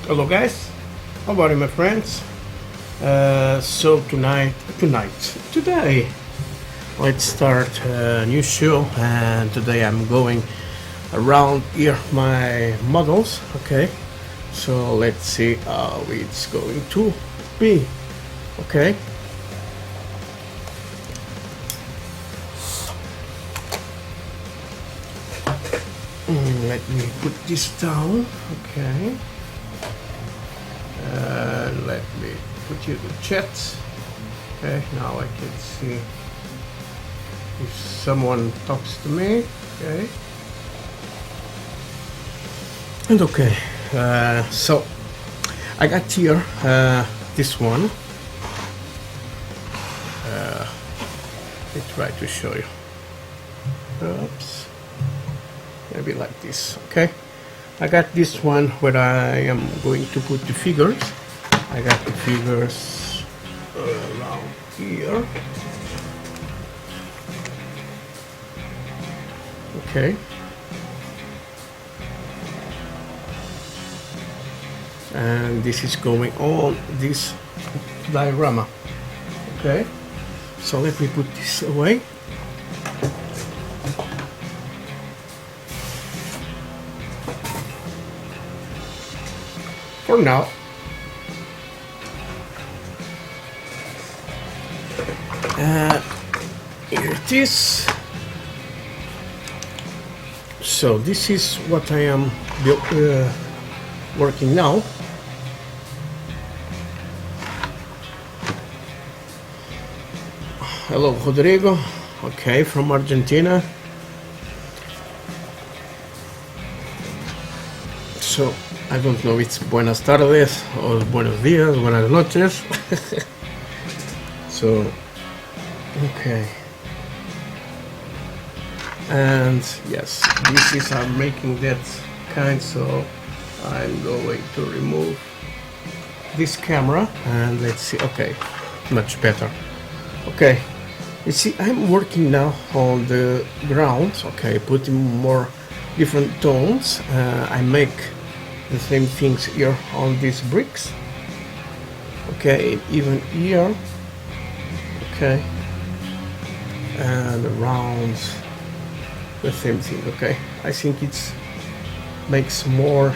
Hello guys, how are you my friends? So today, let's start a new show, and today I'm going around here my models, okay? So let's see how it's going to be, okay? Let me put this down, okay? Let me put you the chat. Okay, now I can see if someone talks to me. Okay. And okay, so I got here this one. Let me try to show you. Oops. Maybe like this. Okay. I got this one where I am going to put the figures. I got the figures around here. Okay. And this is going on this diorama. Okay. So let me put this away. For now. Here it is. So this is what I am working now. Hello Rodrigo, okay, from Argentina. So I don't know, it's buenas tardes or buenos días, buenas noches. So, okay. And yes, this is, I'm making that kind, so I'm going to remove this camera and let's see, okay, much better. Okay, you see, I'm working now on the ground, okay, putting more different tones. I make the same things here on these bricks, okay, even here, okay, and around the same thing. Okay, I think it's makes more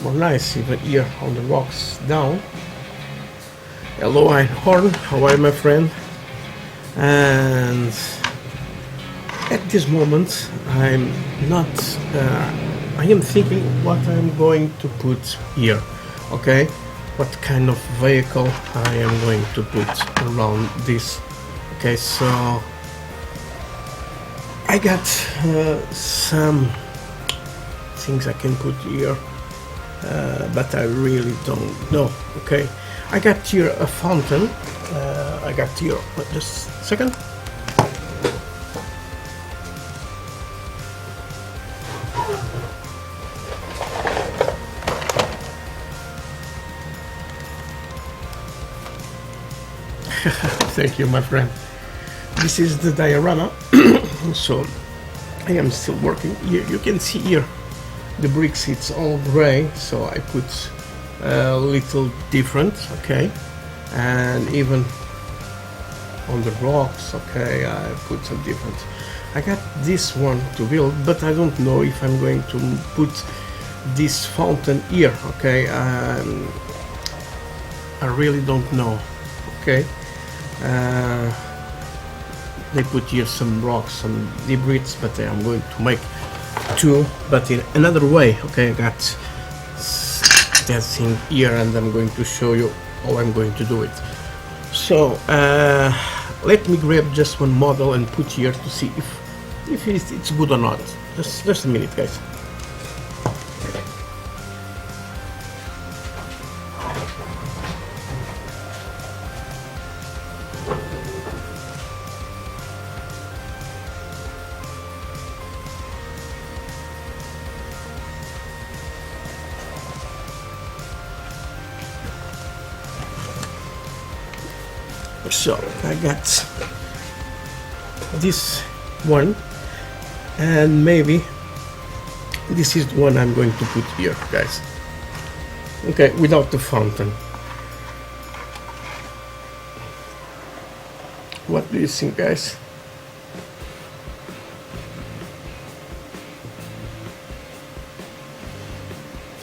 nice even here on the rocks down. Hello Einhorn, how are you my friend? And at this moment I'm not I am thinking what I'm going to put here, okay, what kind of vehicle I am going to put around this. Okay, so I got some things I can put here, but I really don't know. Okay, I got here a fountain. I got here, just a second. Thank you, my friend. This is the diorama. So I am still working. You can see here the bricks, it's all gray, so I put a little different, okay, and even on the rocks, okay, I put some different. I got this one to build, but I don't know if I'm going to put this fountain here, okay. I really don't know, okay. They put here some rocks, some debris, but I'm going to make two, but in another way. Okay, I got that thing here, and I'm going to show you how I'm going to do it. So let me grab just one model and put here to see if it's good or not. Just a minute, guys. So I got this one, and maybe This is the one I'm going to put here, guys. Okay, without the fountain. What do you think, guys?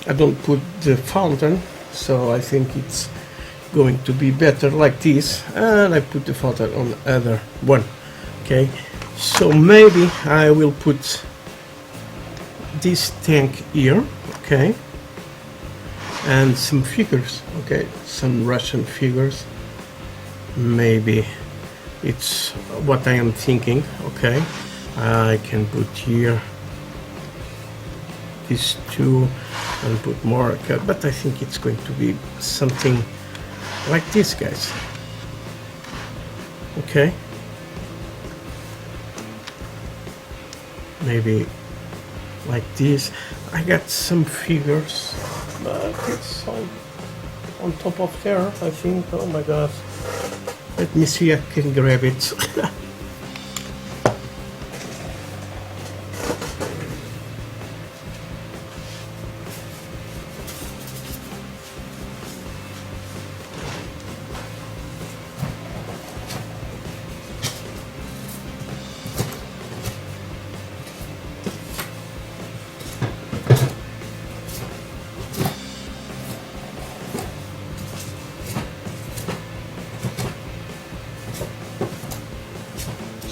I don't put the fountain, so I think it's going to be better like this, and I put the fountain on the other one. Okay, so maybe I will put this tank here, okay, and some figures, okay, some Russian figures. Maybe it's what I am thinking. Okay, I can put here these two and put more, but I think it's going to be something like this, guys. Okay, maybe like this. I got some figures, but it's on top of there, I think. Oh my god, let me see, I can grab it.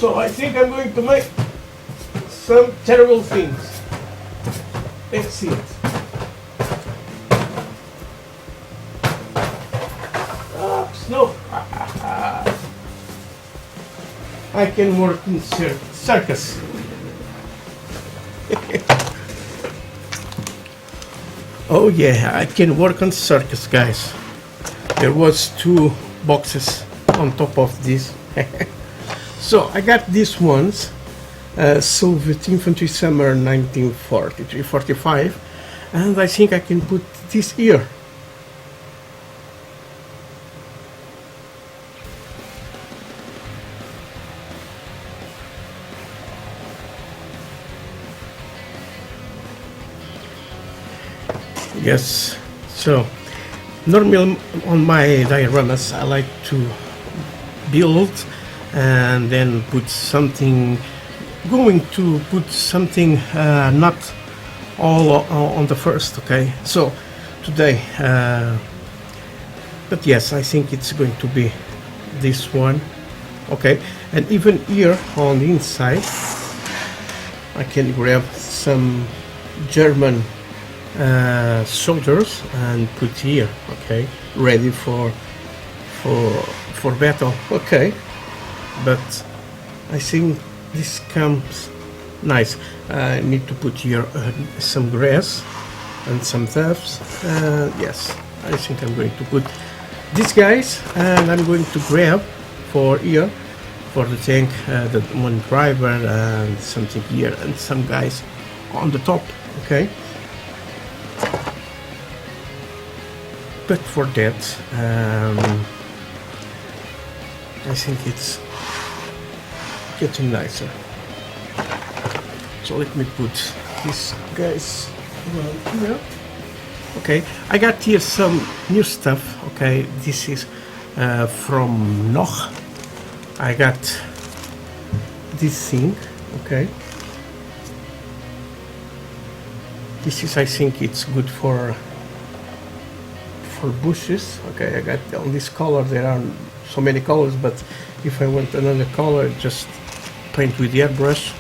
So I think I'm going to make some terrible things. Let's see it. Snow. I can work in circus. Oh yeah, I can work on circus, guys. There was 2 boxes on top of this. So I got these ones, Soviet Infantry Summer 1943-45, and I think I can put this here. Yes, so normally on my dioramas I like to build and then put something, going to put something not all on the first, okay? So today, but yes, I think it's going to be this one, okay? And even here on the inside, I can grab some German soldiers and put here, okay? Ready for battle, okay? But I think this comes nice. I need to put here some grass and some turfs. Yes, I think I'm going to put these guys, and I'm going to grab for here for the tank, the one driver and something here and some guys on the top, okay? But for that, I think it's getting nicer. So let me put these guys around here. Okay, I got here some new stuff. Okay, this is from Noch. I got this thing. Okay, this is, I think it's good for bushes. Okay, I got on this color. There are so many colors, but if I want another color, just paint with the airbrush.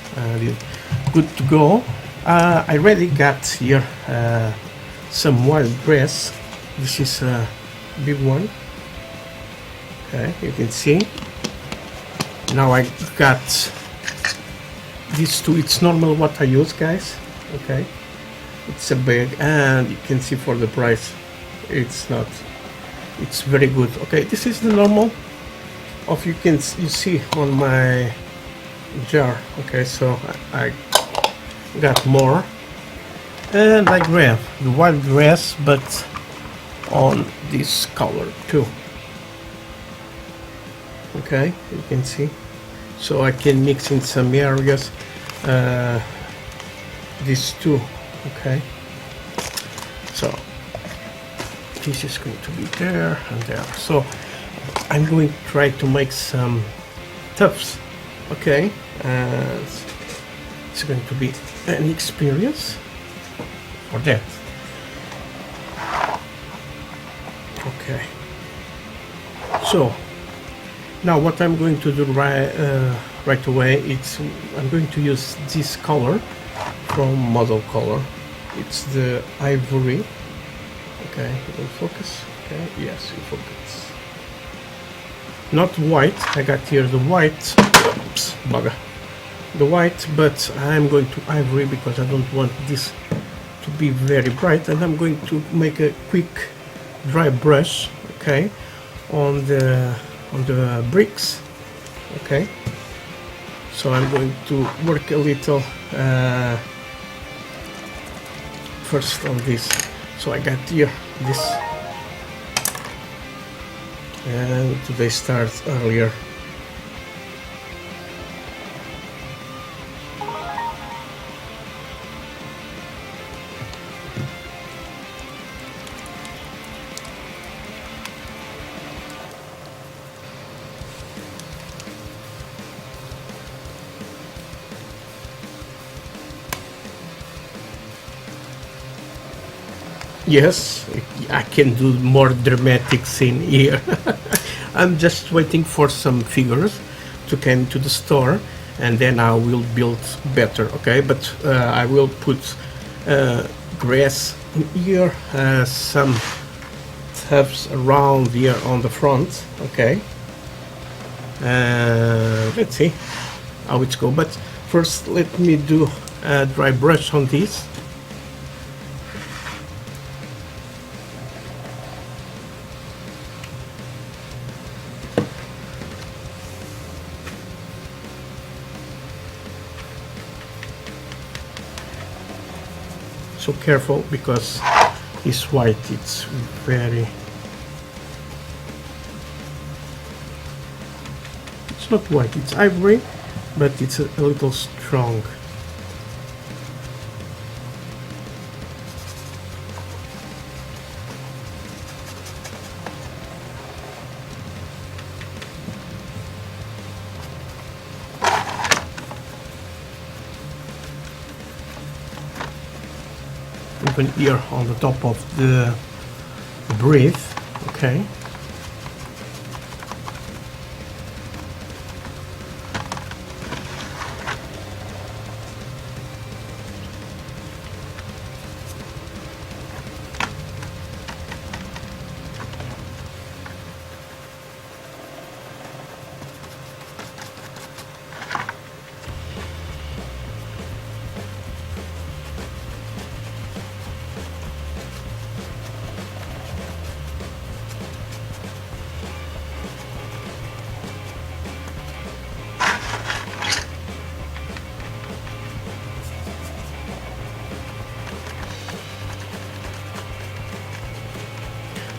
Good to go. I already got here some wild grass. This is a big one. Okay, you can see. Now I got these two. It's normal what I use, guys. Okay, it's a bag, and you can see for the price, it's not. It's very good. Okay, this is the normal. Of you see on my jar. Okay, so I got more, and I grab the wild grass, but on this color too. Okay, you can see. So I can mix in some areas these two Okay, so this is going to be there and there. So I'm going to try to make some tufts. Okay, and it's going to be an experience for that. Okay, so now what I'm going to do right away, I'm going to use this color from Model Color. It's the ivory. Okay, it will focus. Okay, yes, it focus. Not white. I got here the white. Oops, bugger. The white, but I'm going to ivory because I don't want this to be very bright, and I'm going to make a quick dry brush. Okay, on the bricks. Okay, so I'm going to work a little first on this. So I got here this, and today starts earlier. Yes, I can do more dramatic scene here. I'm just waiting for some figures to come to the store, and then I will build better. Okay, but I will put grass in here, some tubs around here on the front. Okay, let's see how it's go. But first, let me do a dry brush on this. So careful because it's white, it's very, it's not white, it's ivory, but it's a little strong. Even here on the top of the brief. Okay,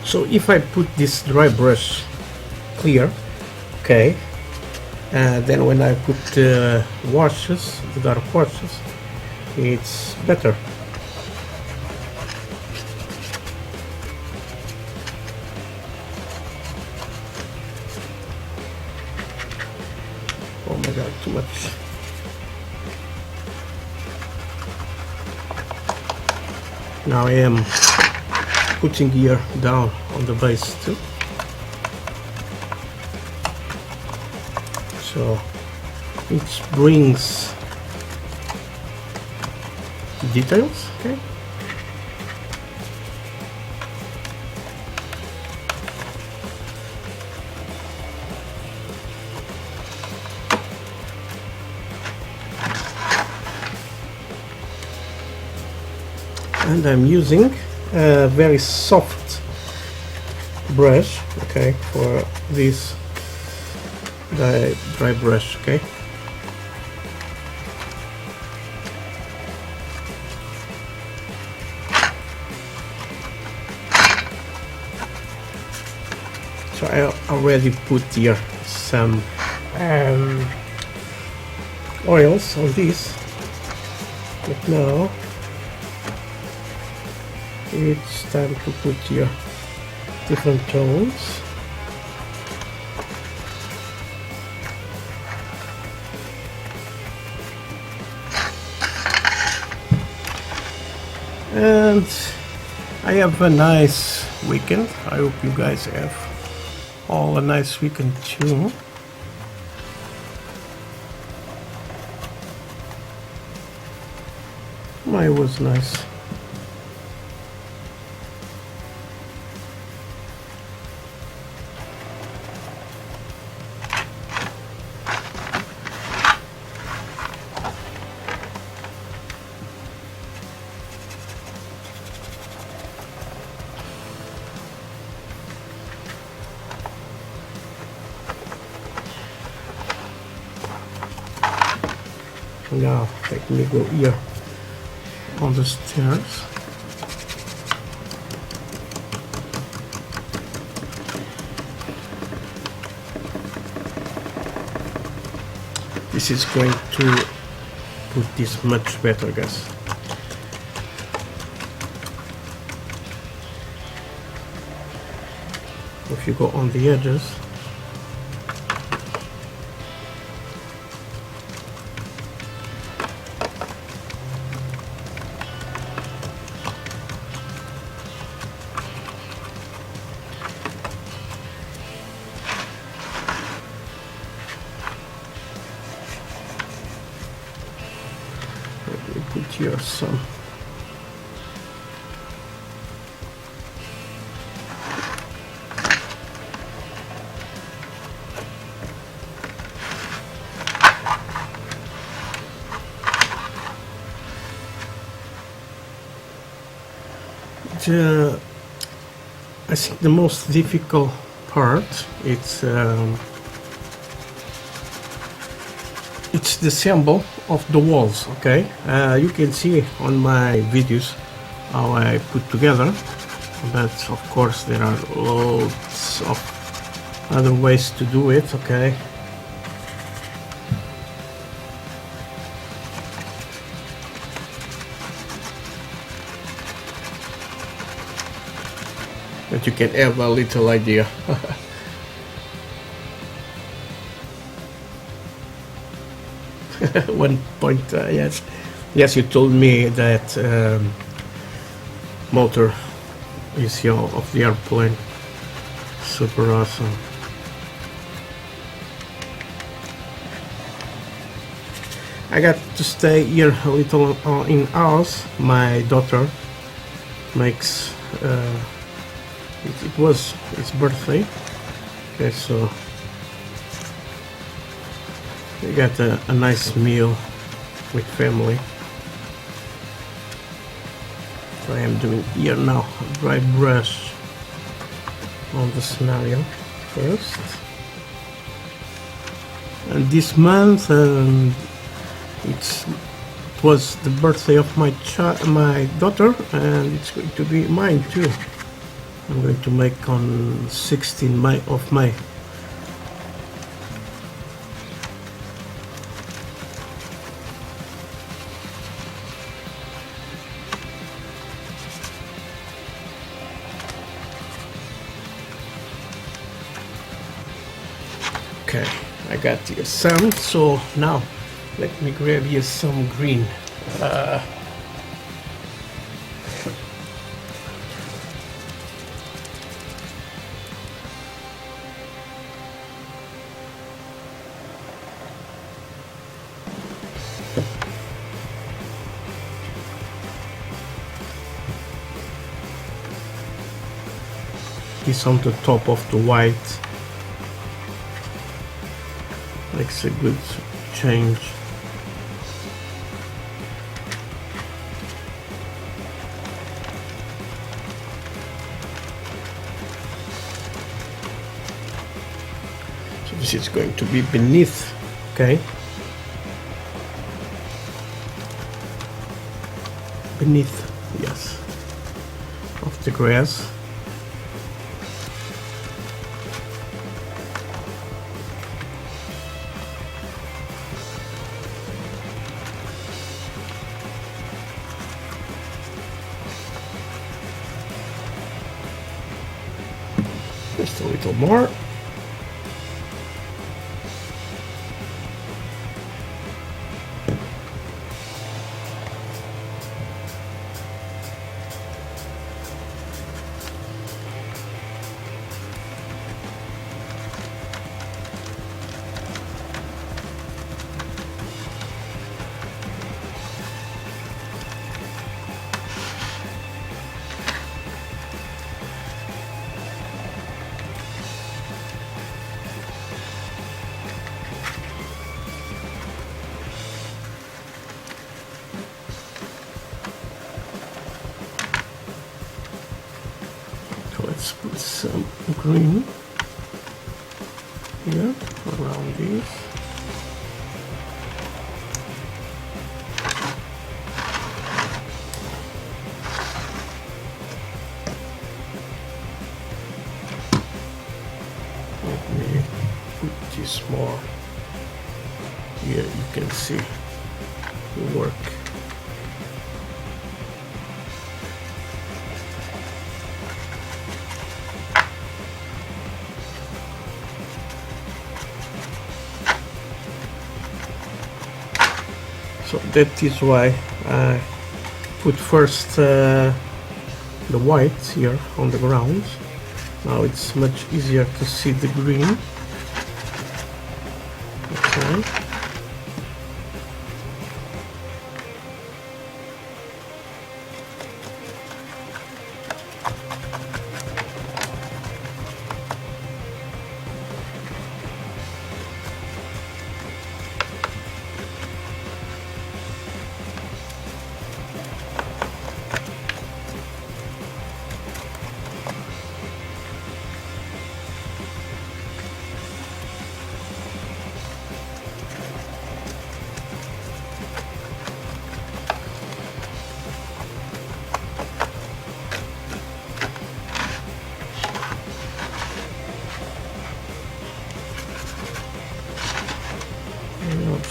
so if I put this dry brush clear, okay, then when I put the washes, the dark washes, it's better. Oh my god, too much. Now I am putting here down on the base too, so it brings details. Okay, and I'm using a very soft brush, okay, for this dry brush. Okay, so I already put here some oils on this, but now it's time to put your different tones. And I have a nice weekend. I hope you guys have all a nice weekend too. Mine was nice. Now let me go here on the stairs. This is going to put this much better, guys. If you go on the edges, put here some. I think the most difficult part it's the symbol of the walls. Okay, you can see on my videos how I put together, but of course there are loads of other ways to do it. Okay, but you can have a little idea. One point, yes, you told me that motor is of the airplane. Super awesome. I got to stay here a little in house. My daughter makes it was its birthday. Okay, so we got a nice meal with family. So I am doing here now a dry brush on the scenario first. And this month it was the birthday of my daughter, and it's going to be mine too. I'm going to make on 16 of May. Okay, I got here some, so now let me grab you some green. This on the top of the white makes a good change. So this is going to be beneath, okay? Beneath, yes, of the grass. a little more. Let's put some green here around this. Let me put this more. Here you can see the work. So that is why I put first the white here on the ground. Now it's much easier to see the green. Okay.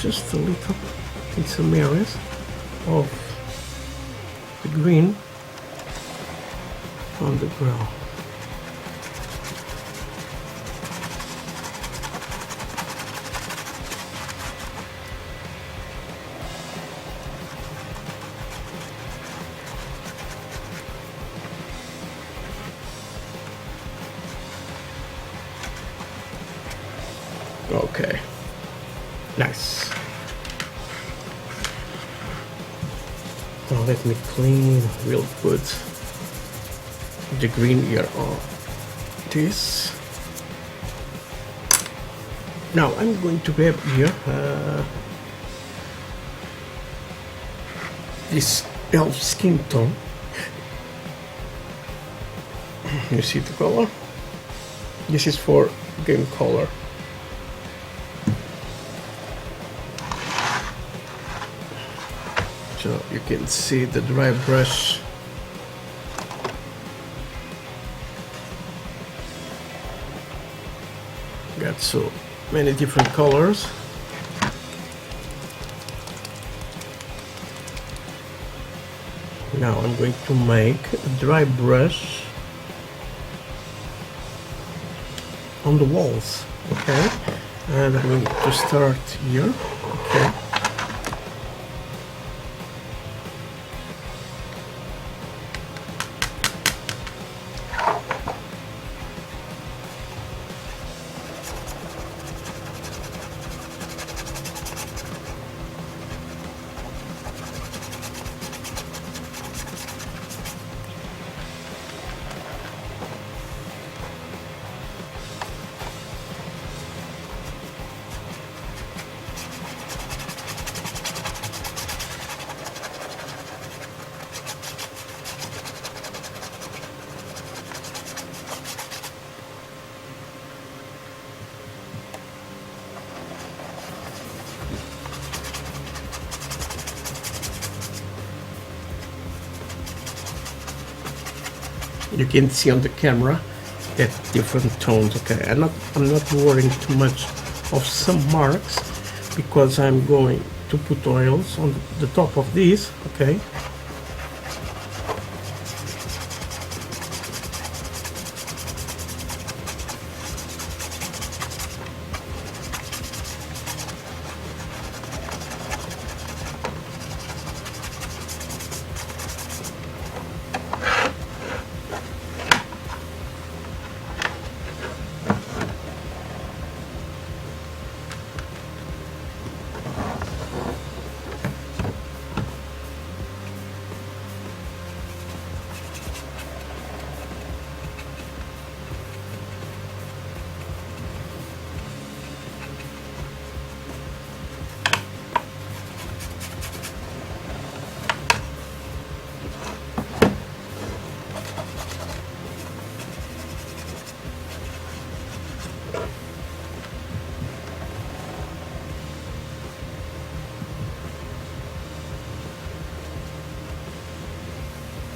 Just a little in some areas of the green on the ground. Okay, nice. Now let me clean real good the green here on this. Now I'm going to grab here this elf skin tone. You see the color? This is for game color. So you can see the dry brush. Got so many different colors. Now I'm going to make a dry brush on the walls, okay? And I'm going to start here, okay? You can see on the camera that different tones. Okay, I'm not worrying too much of some marks because I'm going to put oils on the top of these. Okay,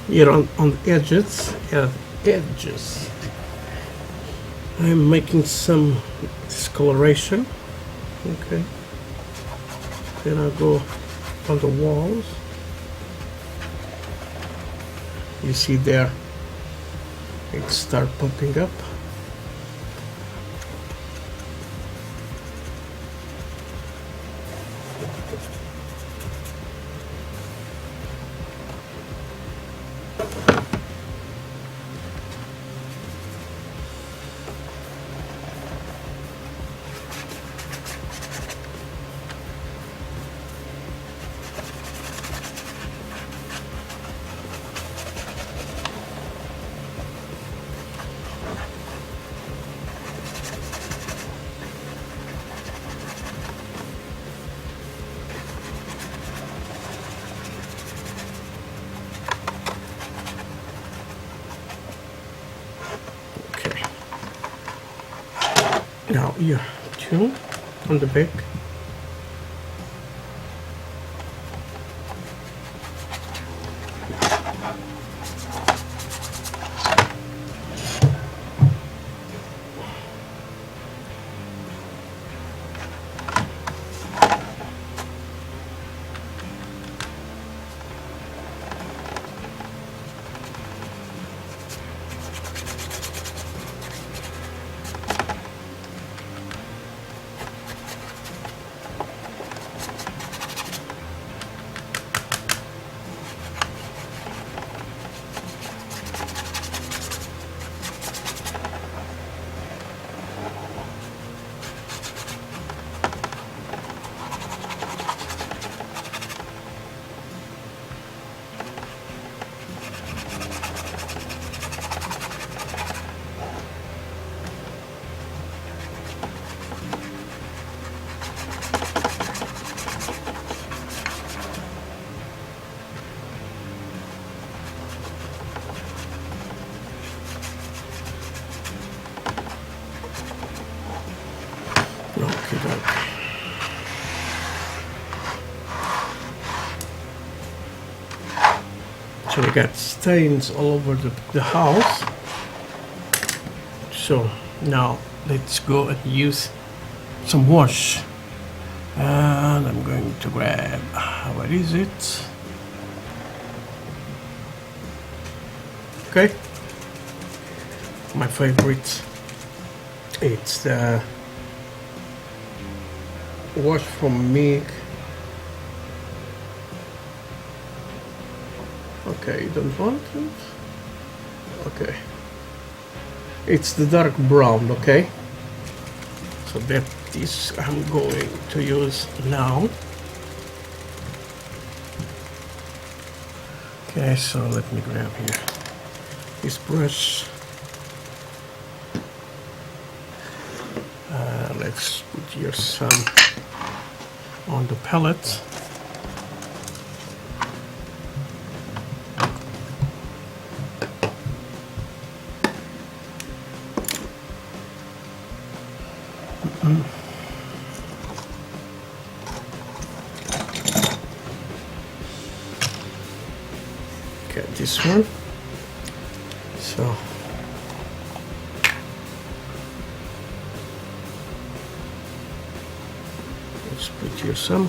Here on the edges, I'm making some discoloration. Okay, then I go on the walls. You see there, it start popping up. Now here too, on the back. So we got stains all over the house. So now let's go and use some wash. And I'm going to grab, what is it? Okay, my favorite. It's the wash from Mig. Okay, you don't want it? Okay. It's the dark brown, okay? So that is I'm going to use now. Okay, so let me grab here this brush. Let's put here some on the palette. Get this one. So let's put here some.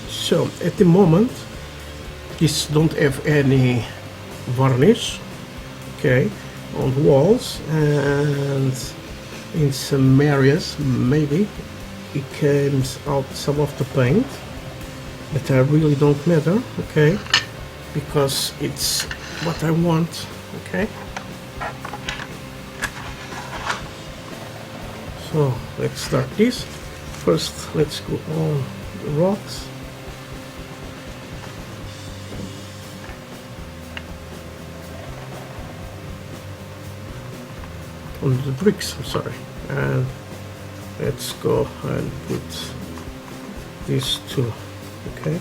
So at the moment this don't have any varnish, okay, on the walls, and in some areas maybe it comes out some of the paint, but I really don't matter, okay, because it's what I want, okay. So let's start this. First let's go on the rocks. on the bricks, I'm sorry. And let's go and put these two, okay.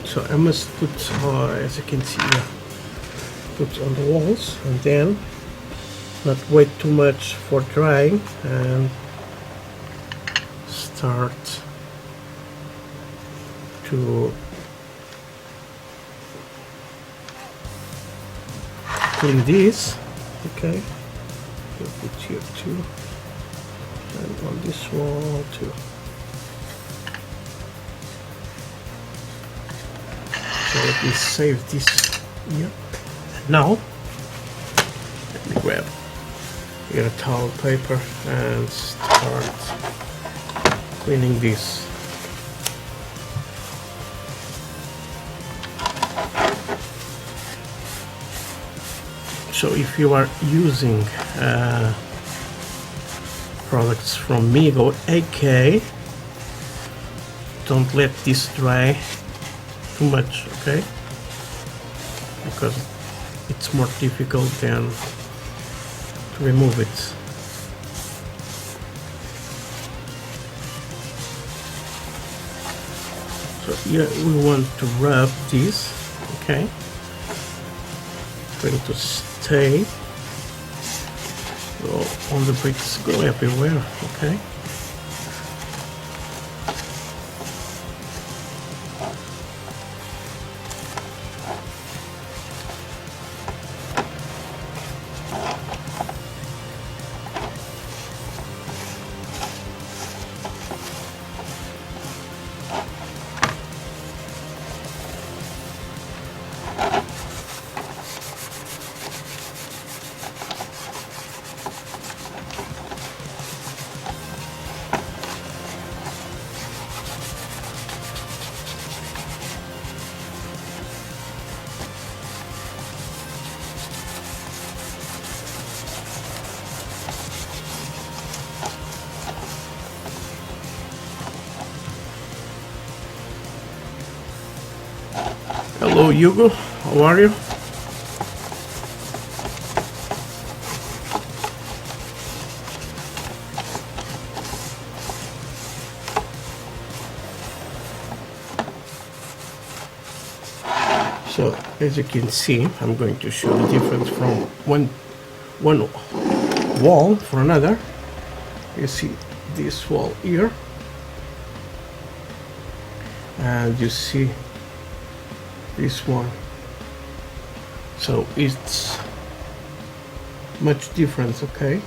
So I must put, as you can see here, put on the walls and then not wait too much for drying and start to clean this, okay. We'll put here too, and on this wall too. So let me save this here. Now let me grab here a towel paper and start cleaning this. So if you are using products from Migo AK, don't let this dry too much, okay? Because it's more difficult than to remove it. So here we want to rub this, okay? Going to stay. Go on the bricks, go everywhere, okay? Hello Hugo, how are you? So as you can see, I'm going to show the difference from one wall for another. You see this wall here, and you see this one. So it's much different, okay?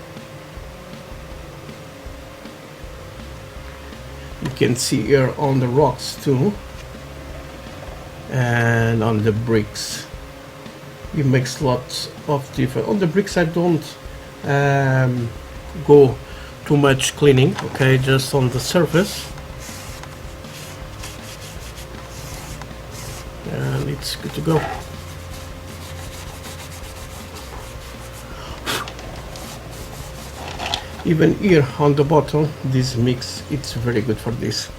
You can see here on the rocks too, and on the bricks. It makes lots of difference. On the bricks I don't go too much cleaning, okay? Just on the surface. And it's good to go. Even here on the bottom, this mix, it's very good for this.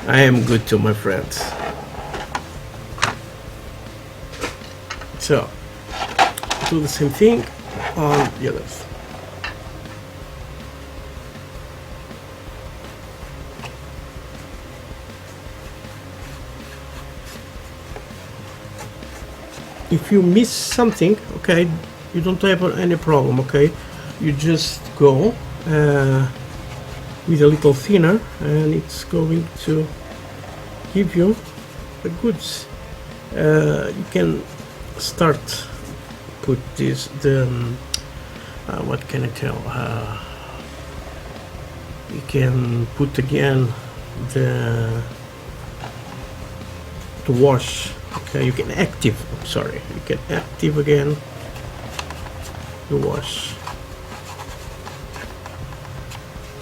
I am good too, my friends. So, do the same thing on the others. If you miss something, okay, you don't have any problem, okay? You just go with a little thinner and it's going to give you a good, you can start put this, what can I tell, you can put again the wash. Okay, you can active, I'm sorry, you can active again the wash.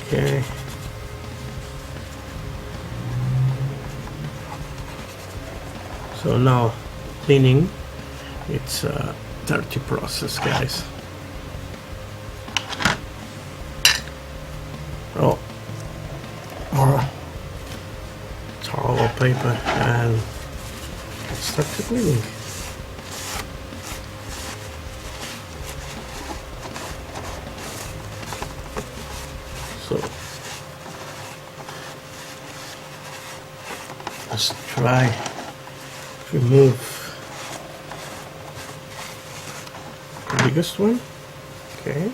Okay. So now cleaning, it's dirty process, guys. Oh, more toilet paper and let's start the cleaning. So let's try to remove the biggest one. Okay.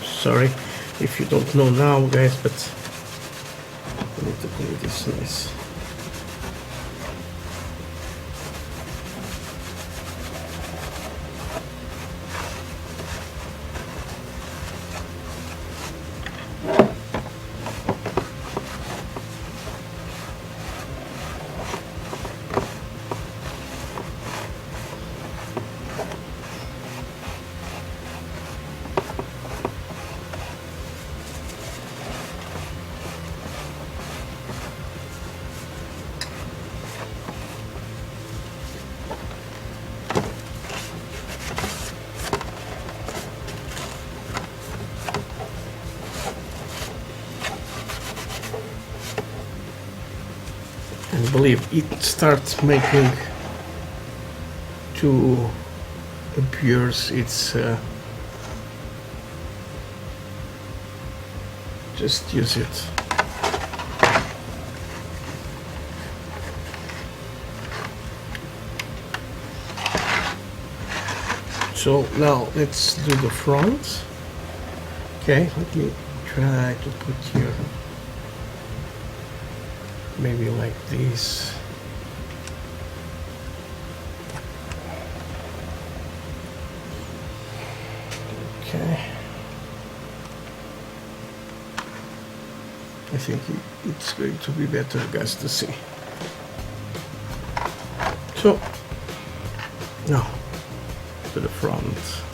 Sorry if you don't know now, guys, but I need to clean this nice. And believe it starts making to appears it's just use it. So now let's do the front. Okay, let me try to put here maybe like this. Okay, I think it's going to be better, guys, to see. So now to the front.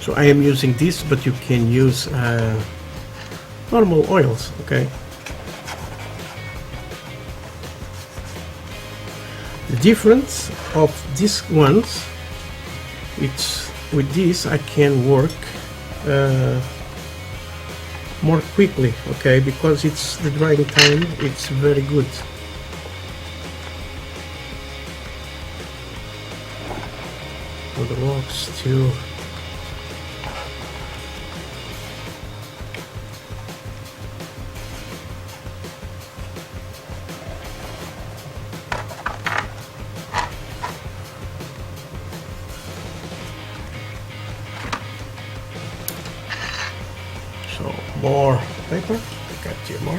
So I am using this, but you can use normal oils, okay? The difference of these ones, it's with this I can work more quickly, okay? Because it's the drying time, it's very good. For the rocks too. So more paper, I got you more.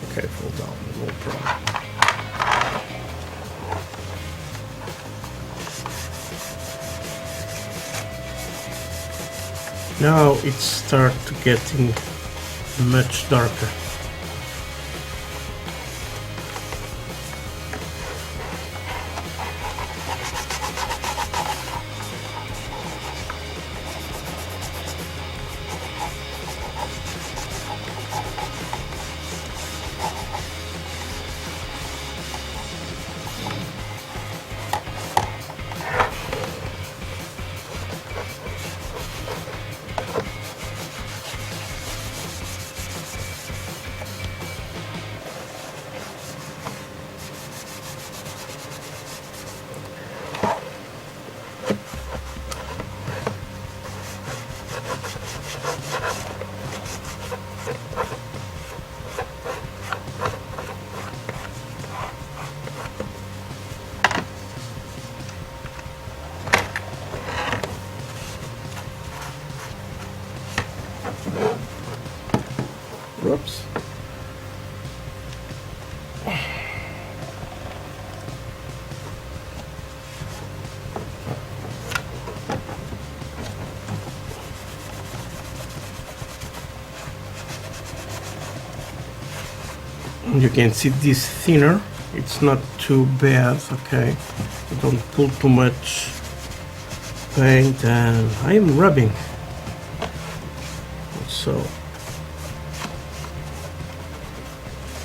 Okay, pull down, no problem. Now it starts getting much darker. You can see this thinner, it's not too bad. Okay, you don't pull too much paint, and I am rubbing, so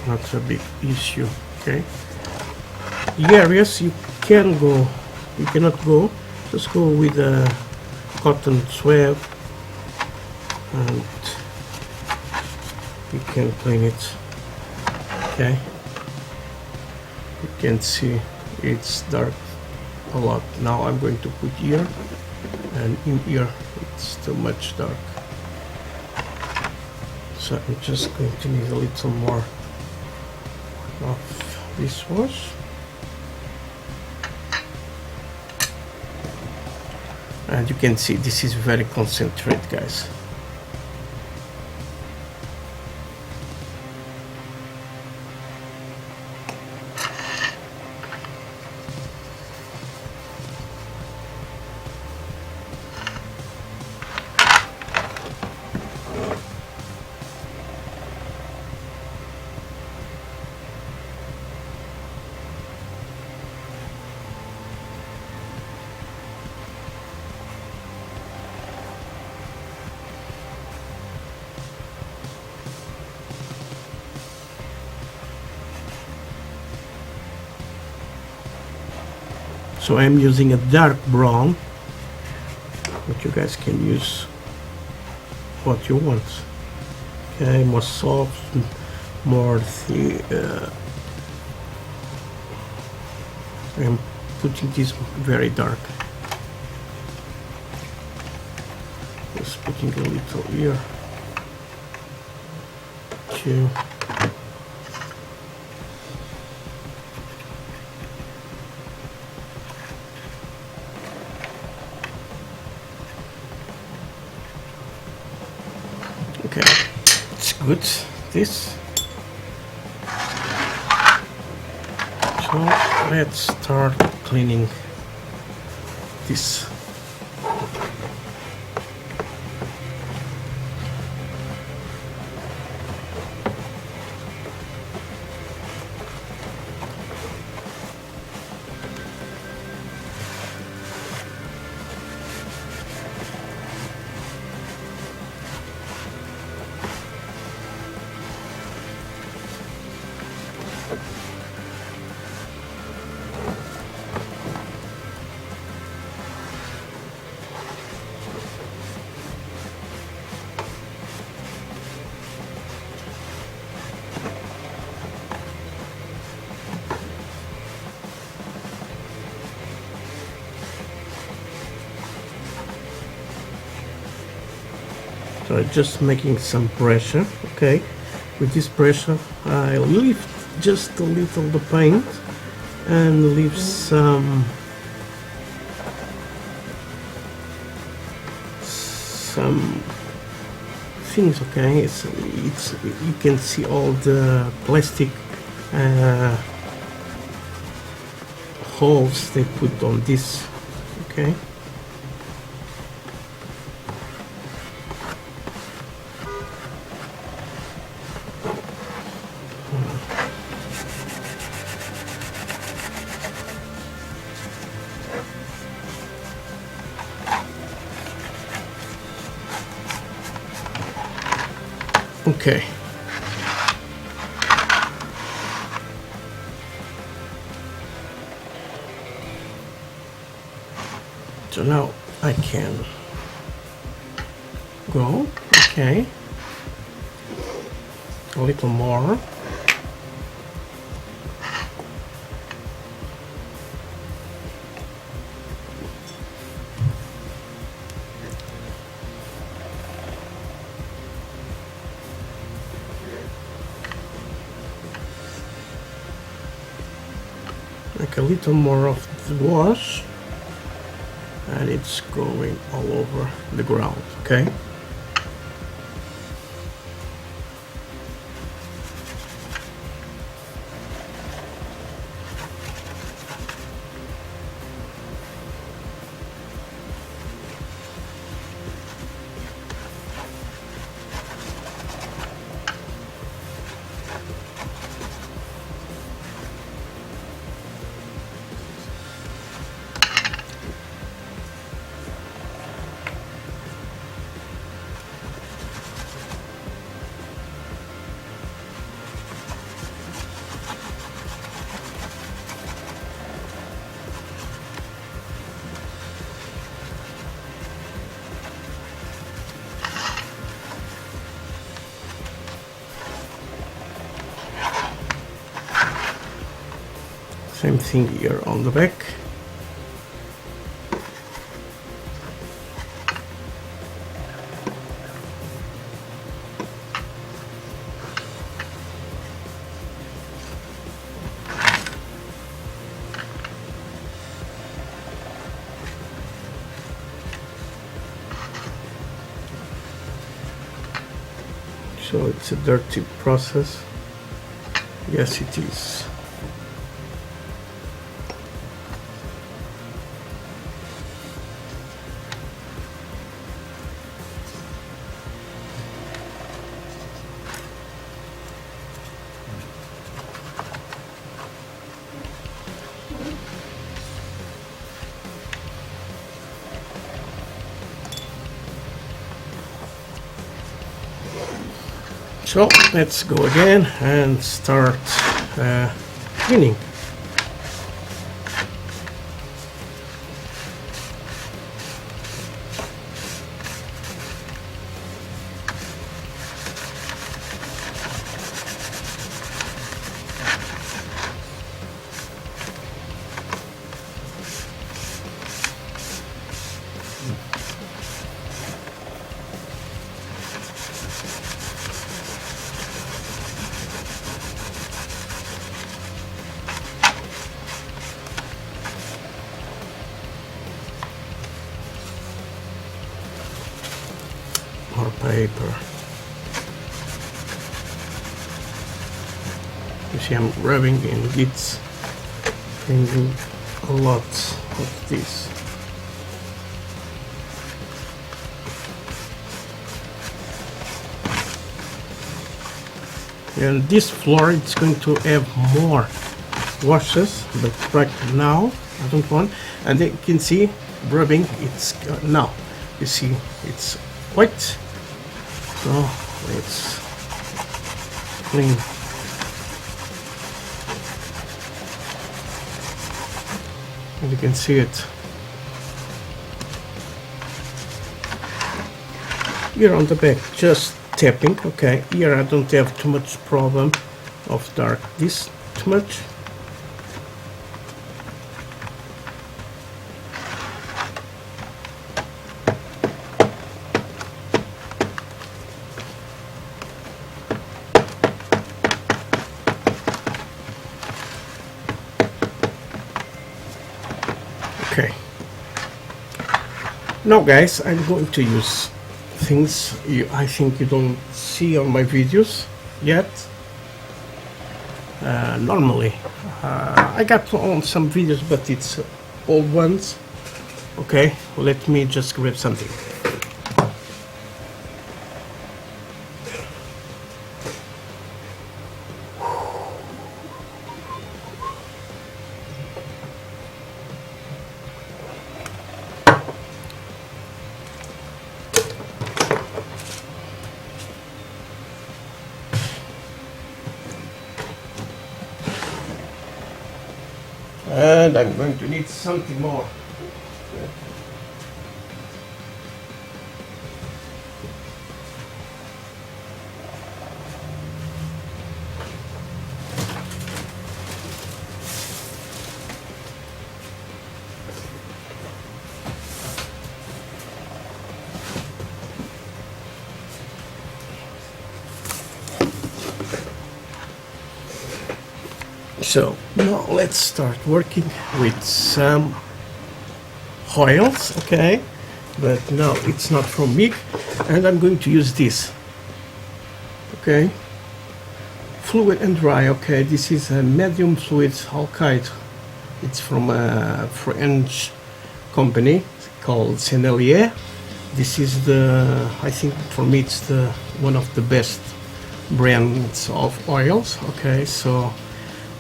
not a big issue. Okay, the areas you cannot go, just go with a cotton swab and you can clean it. Okay, you can see it's dark a lot. Now I'm going to put here, and in here it's too much dark, so I'm just going to need a little more of this wash. And you can see this is very concentrated, guys. So I'm using a dark brown, but you guys can use what you want. Okay, more soft, more I'm putting this very dark. Just putting a little here. Two. Okay, it's good, this. So let's start cleaning this. So just making some pressure. Okay, with this pressure I lift just a little the paint and leave some things. Okay, it's you can see all the plastic holes they put on this. Okay, okay. So now I can go, okay, a little more. Like a little more of the wash, and it's going all over the ground. Okay, same thing here on the back. So it's a dirty process. Yes, it is. So let's go again and start cleaning. More paper. You see, I'm rubbing and it's bringing a lot of this. And this floor it's going to have more washes, but right now I don't want. And you can see rubbing. It's now you see it's white. So let's clean. And you can see it here on the back, just tapping. Okay, here I don't have too much problem of dark this too much. Okay, now guys, I'm going to use things I think you don't see on my videos yet. Normally I got on some videos, but it's old ones. Okay, let me just grab something. And I'm going to need something more. So now let's start working with some oils, okay? But no, it's not from me, and I'm going to use this, okay? Fluid and dry, okay? This is a medium fluid alkyd. It's from a French company called Sennelier. This is the, I think for me it's the one of the best brands of oils, okay? So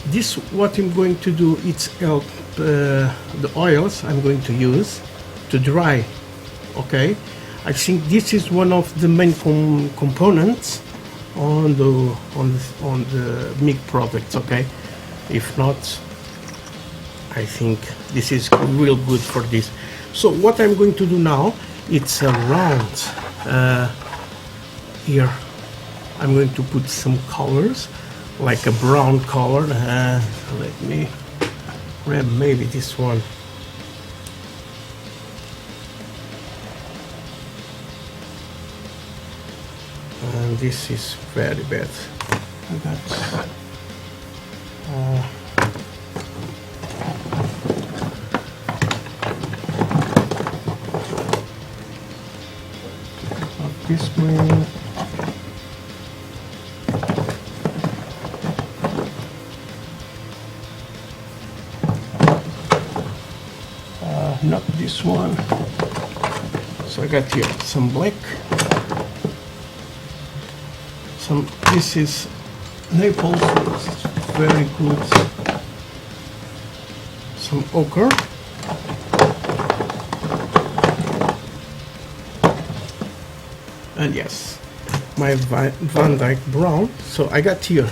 this, what I'm going to do, it's help the oils I'm going to use to dry. Okay, I think this is one of the main components on the MIG products. Okay, if not, I think this is real good for this. So what I'm going to do now, it's around here. I'm going to put some colors, like a brown color. Let me grab maybe this one. And this is very bad. I got this way. Not this one. So I got here some black. This is Naples, it's very good. Some ochre. And yes, my Van Dyke brown. So I got here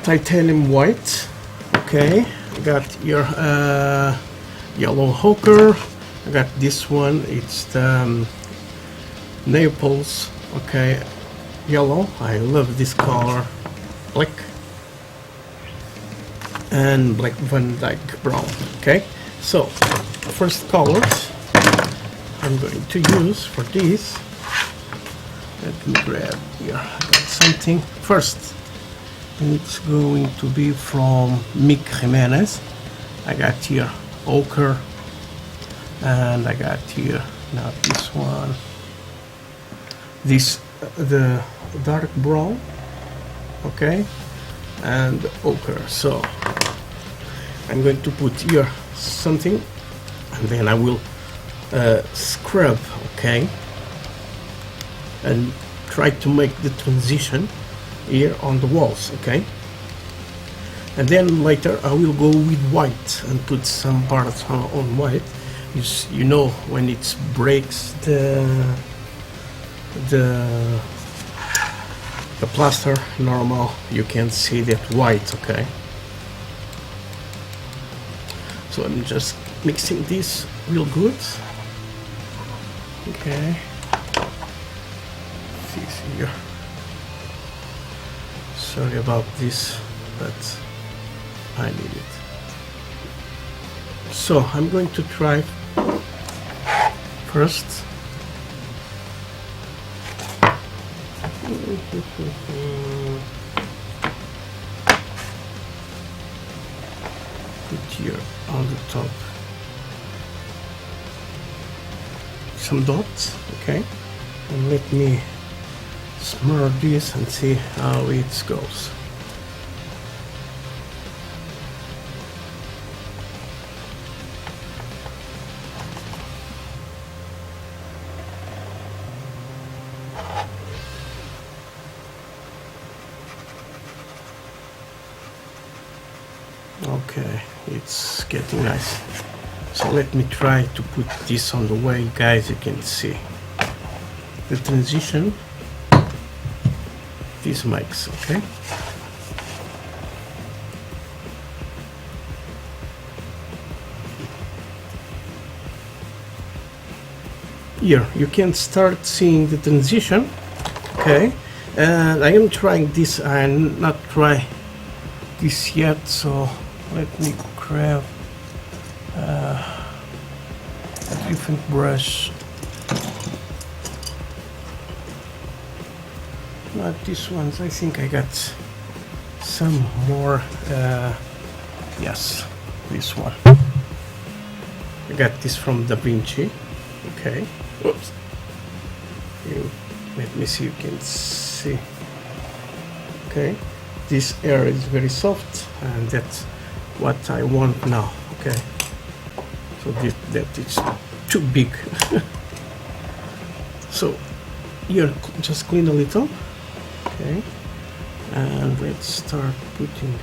titanium white. Okay, I got here yellow ochre. I got this one. It's the Naples. Okay, yellow. I love this color. Black and black Van Dyke brown. Okay, so first colors I'm going to use for this. Let me grab here. I got something first. It's going to be from Mick Jimenez. I got here ochre, and I got here now this one. This the dark brown, okay, and ochre. So I'm going to put here something, and then I will scrub, okay, and try to make the transition here on the walls, okay. And then later I will go with white and put some parts on white. You know, when it breaks the plaster normal, you can see that white, okay. So I'm just mixing this real good, okay. This here, sorry about this, but I need it. So I'm going to try first put here on the top some dots, okay, and let me smear this and see how it goes. Okay, it's getting nice. So let me try to put this on the way, guys. You can see the transition this makes, okay. Here you can start seeing the transition, okay. And I am trying this. I'm not try this yet, so let me grab a different brush. Not these ones. I think I got some more. Yes, this one. I got this from Da Vinci. Okay. Oops. Let me see. You can see. Okay. This area is very soft, and that's what I want now. Okay. So that is too big. So here, just clean a little. Okay. And let's start putting.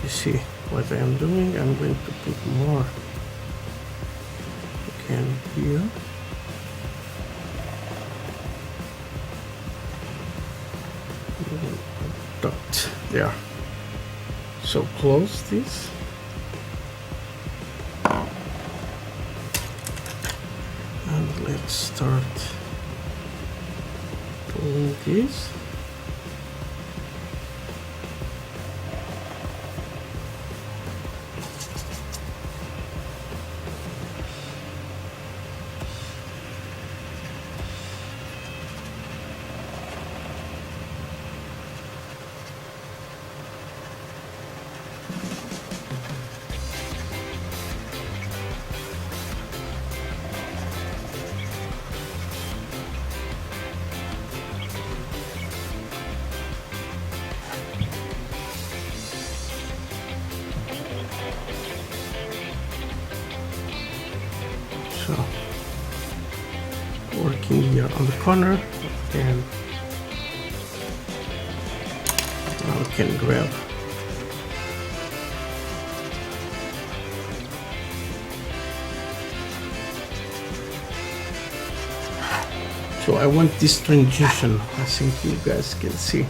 You see what I am doing? I'm going to put more again here. Dot there. So close this. And let's start pulling this. So, working here on the corner, and now I can grab so I want this transition. I think you guys can see.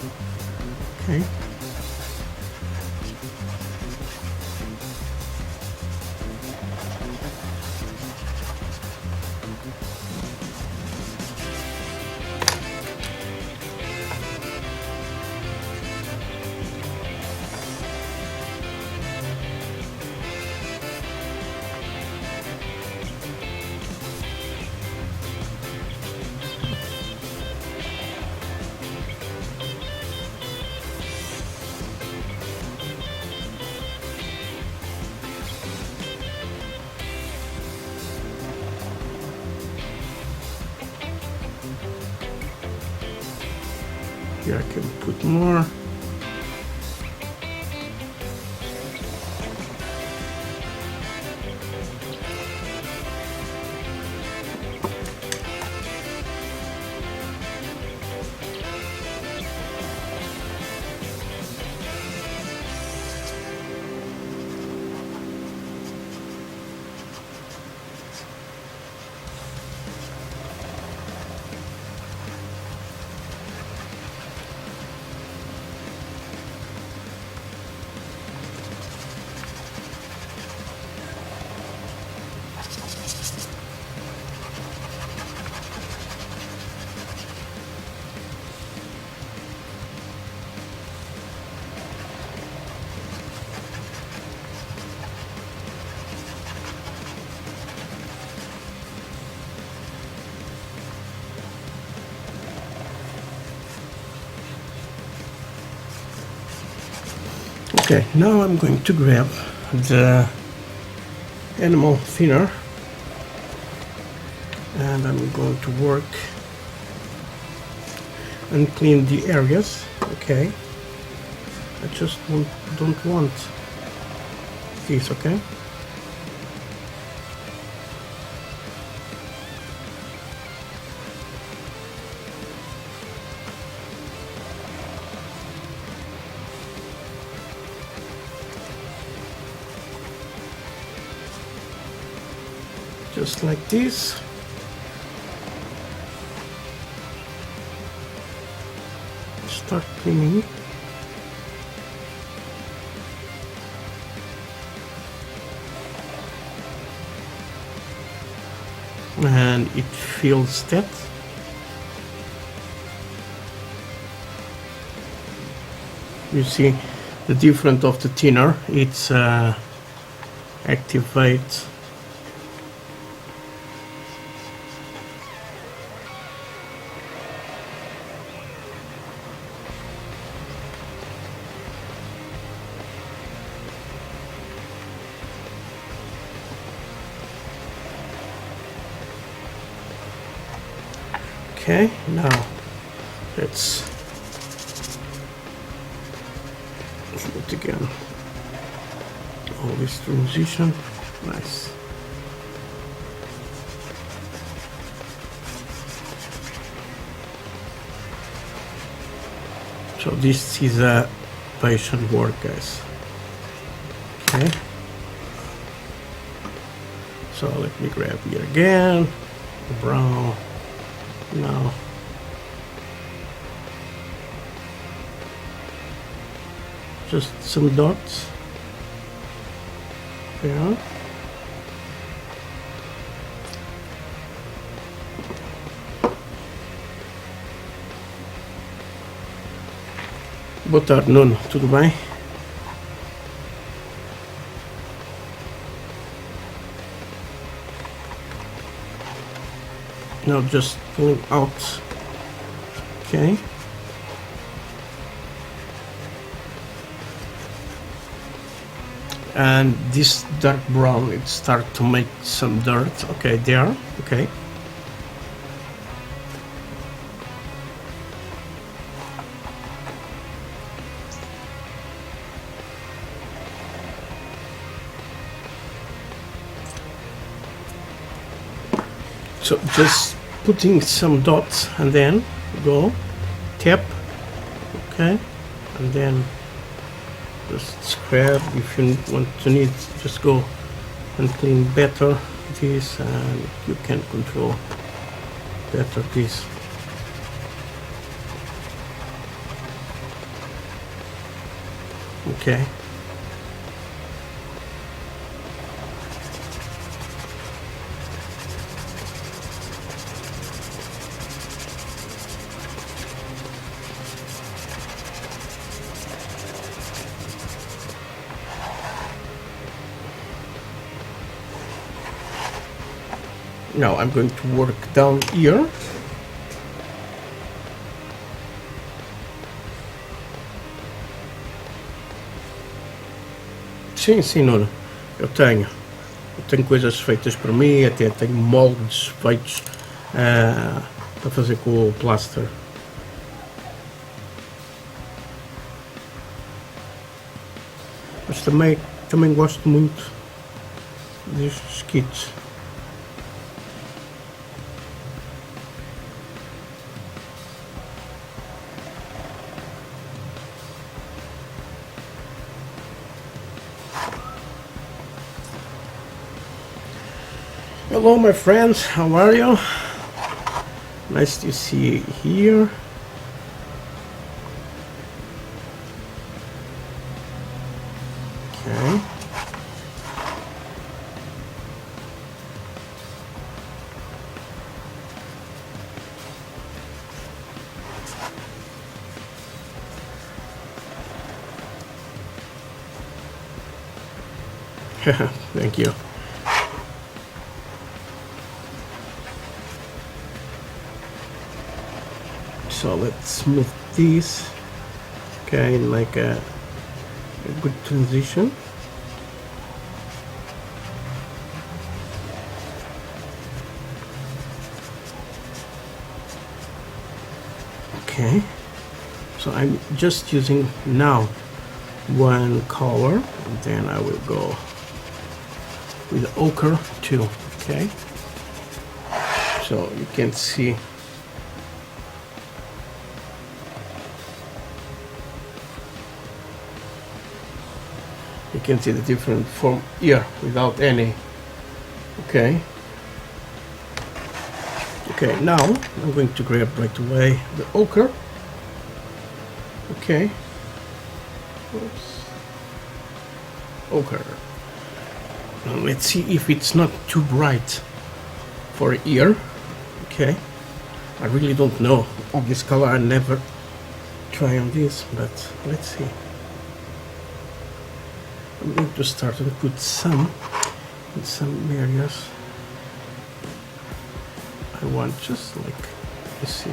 Okay. Here I can put more. Okay, now I'm going to grab the animal thinner and I'm going to work and clean the areas. Okay, I just don't want this. Okay, just like this. Start cleaning. And it feels that. You see the difference of the thinner. It's activate Okay, now let's do it again. All this transition, nice. So this is a patient work, guys. Okay. So let me grab here again, brown. Now just some dots there. Boa tarde, Nuno, tudo bem? Now just pulling out. Okay. And this dark brown, it start to make some dirt. Okay, there. Okay. So just putting some dots and then go tap, okay, and then just scrub. If you want to need, just go and clean better this, and you can control better this. Okay. Now I'm going to work down here. Sim, sim, Nuno. Eu tenho coisas feitas por mim, até tenho moldes feitos para fazer com o plaster. Mas também gosto muito destes kits. Hello my friends, how are you? Nice to see you here. Okay. Thank you. So let's move this, okay, in like a good transition. Okay, so I'm just using now one color, and then I will go with ochre too. Okay, so you can see. You can see the difference from here without any. Okay. Okay, now I'm going to grab right away the ochre. Okay. Oops. Ochre. Now let's see if it's not too bright for here. Okay. I really don't know of this color. I never try on this, but let's see. I'm going to start and put some in some areas. I want just like, you see.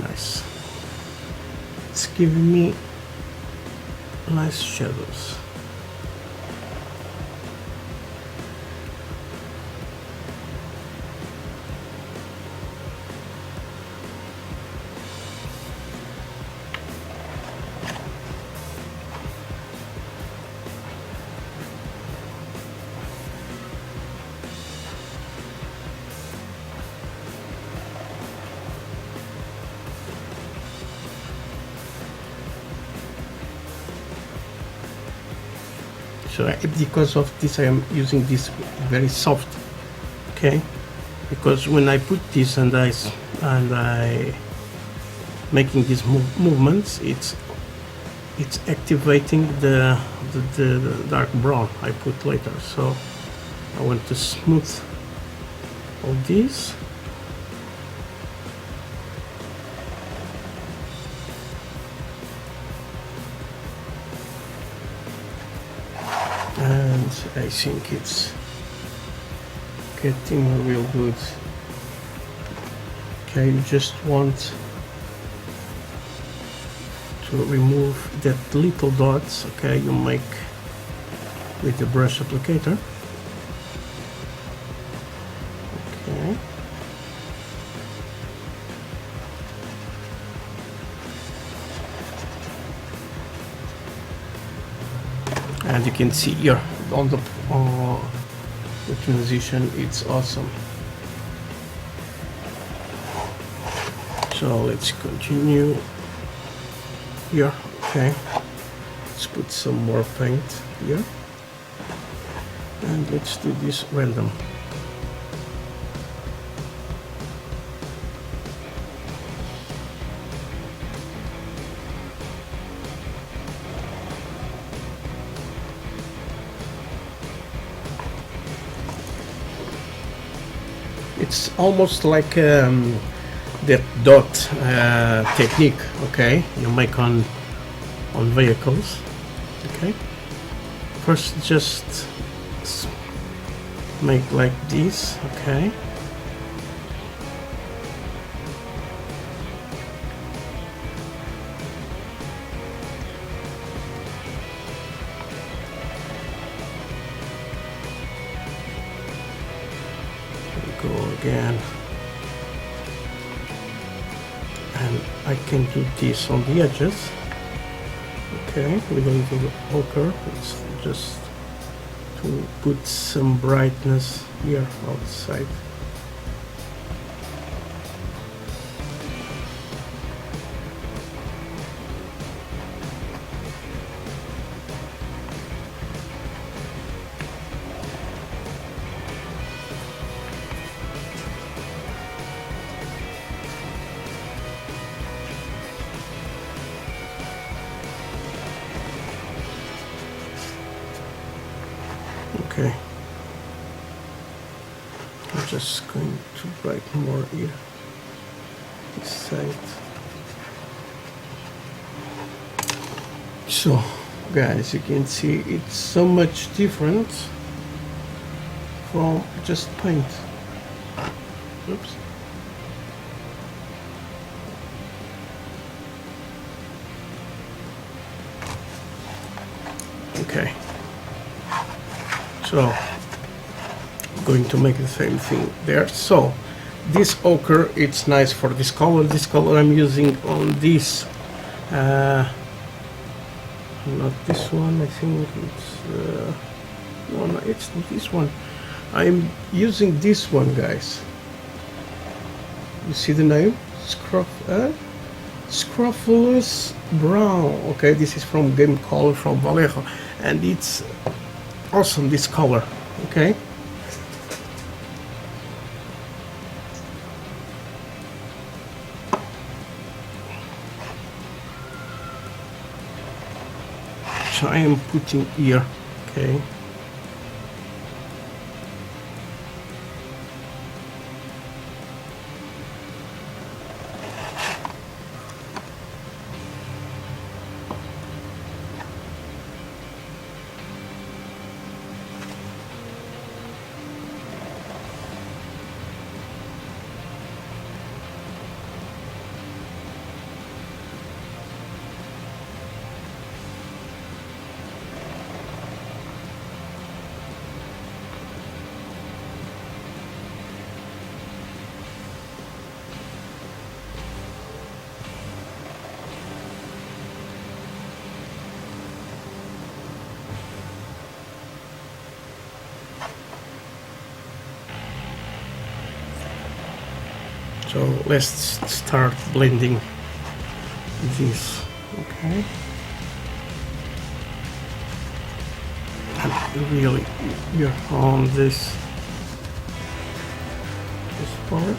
Nice. It's giving me nice shadows. So because of this I am using this very soft, okay, because when I put this and I making these movements, it's activating the dark brown I put later. So I want to smooth all this. And I think it's getting real good. Okay, you just want to remove that little dots, okay, you make with the brush applicator. Okay. And you can see here on the transition, it's awesome. So let's continue here. Okay, let's put some more paint here, and let's do this random. It's almost like that dot technique, okay, you make on vehicles. Okay, first just make like this, okay, go again, and I can do this on the edges. Okay, we don't do the ochre, it's just to put some brightness here outside. Okay, I'm just going to brighten more here, this side. So guys, you can see it's so much different from just paint. Oops. Okay. So I'm going to make the same thing there. So this ochre, it's nice for this color. This color I'm using on this, not this one, I think it's no, it's this one. I'm using this one, guys. You see the name? Scrofulous Brown. Okay, this is from Game Color from Vallejo, and it's awesome, this color. Okay, so I am putting here. Okay, so let's start blending this. Okay, and really here on this part.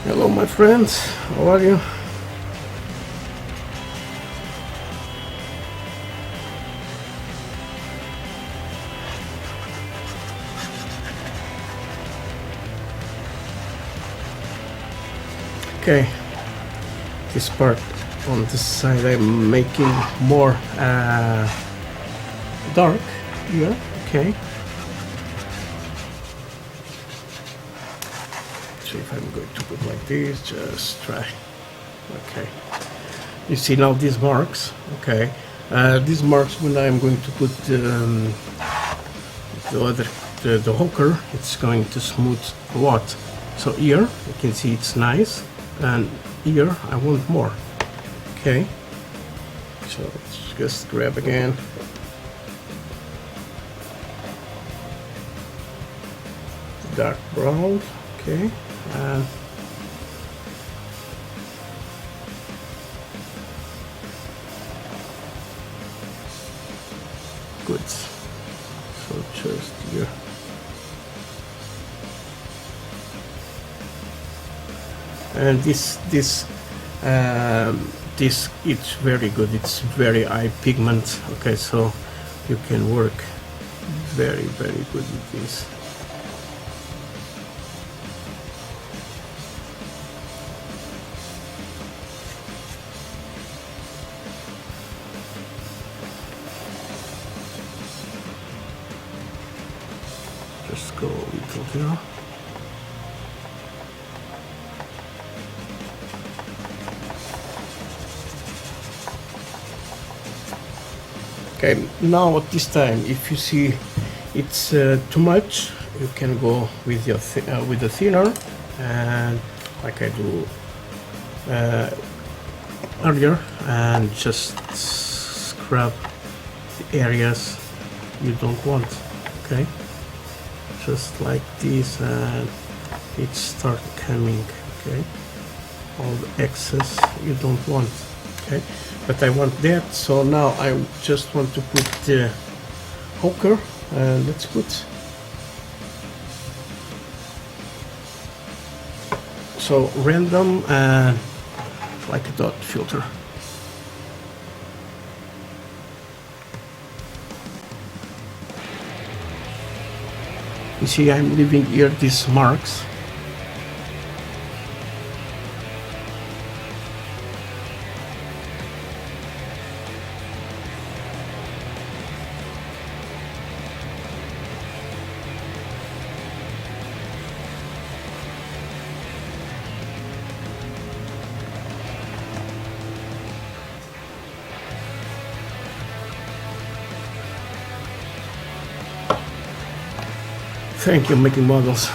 Hello my friends, how are you? Okay, this part on this side I'm making more dark here, okay. So if I'm going to put like this, just try. Okay. You see now these marks. Okay. These marks when I'm going to put the hooker, it's going to smooth a lot. So here you can see it's nice, and here I want more. Okay. So let's just grab again. Dark brown. Okay. Good. So just here. And this it's very good. It's very high pigment. Okay, so you can work very good with this. Just go a little here. Okay, now at this time, if you see it's too much, you can go with your with the thinner, and like I do earlier, and just scrub the areas you don't want. Okay. Just like this, and it start coming. Okay, all the excess you don't want. Okay, but I want that, so now I just want to put the hooker. Let's put so random and like a dot filter. You see, I'm leaving here these marks. Thank you, making models.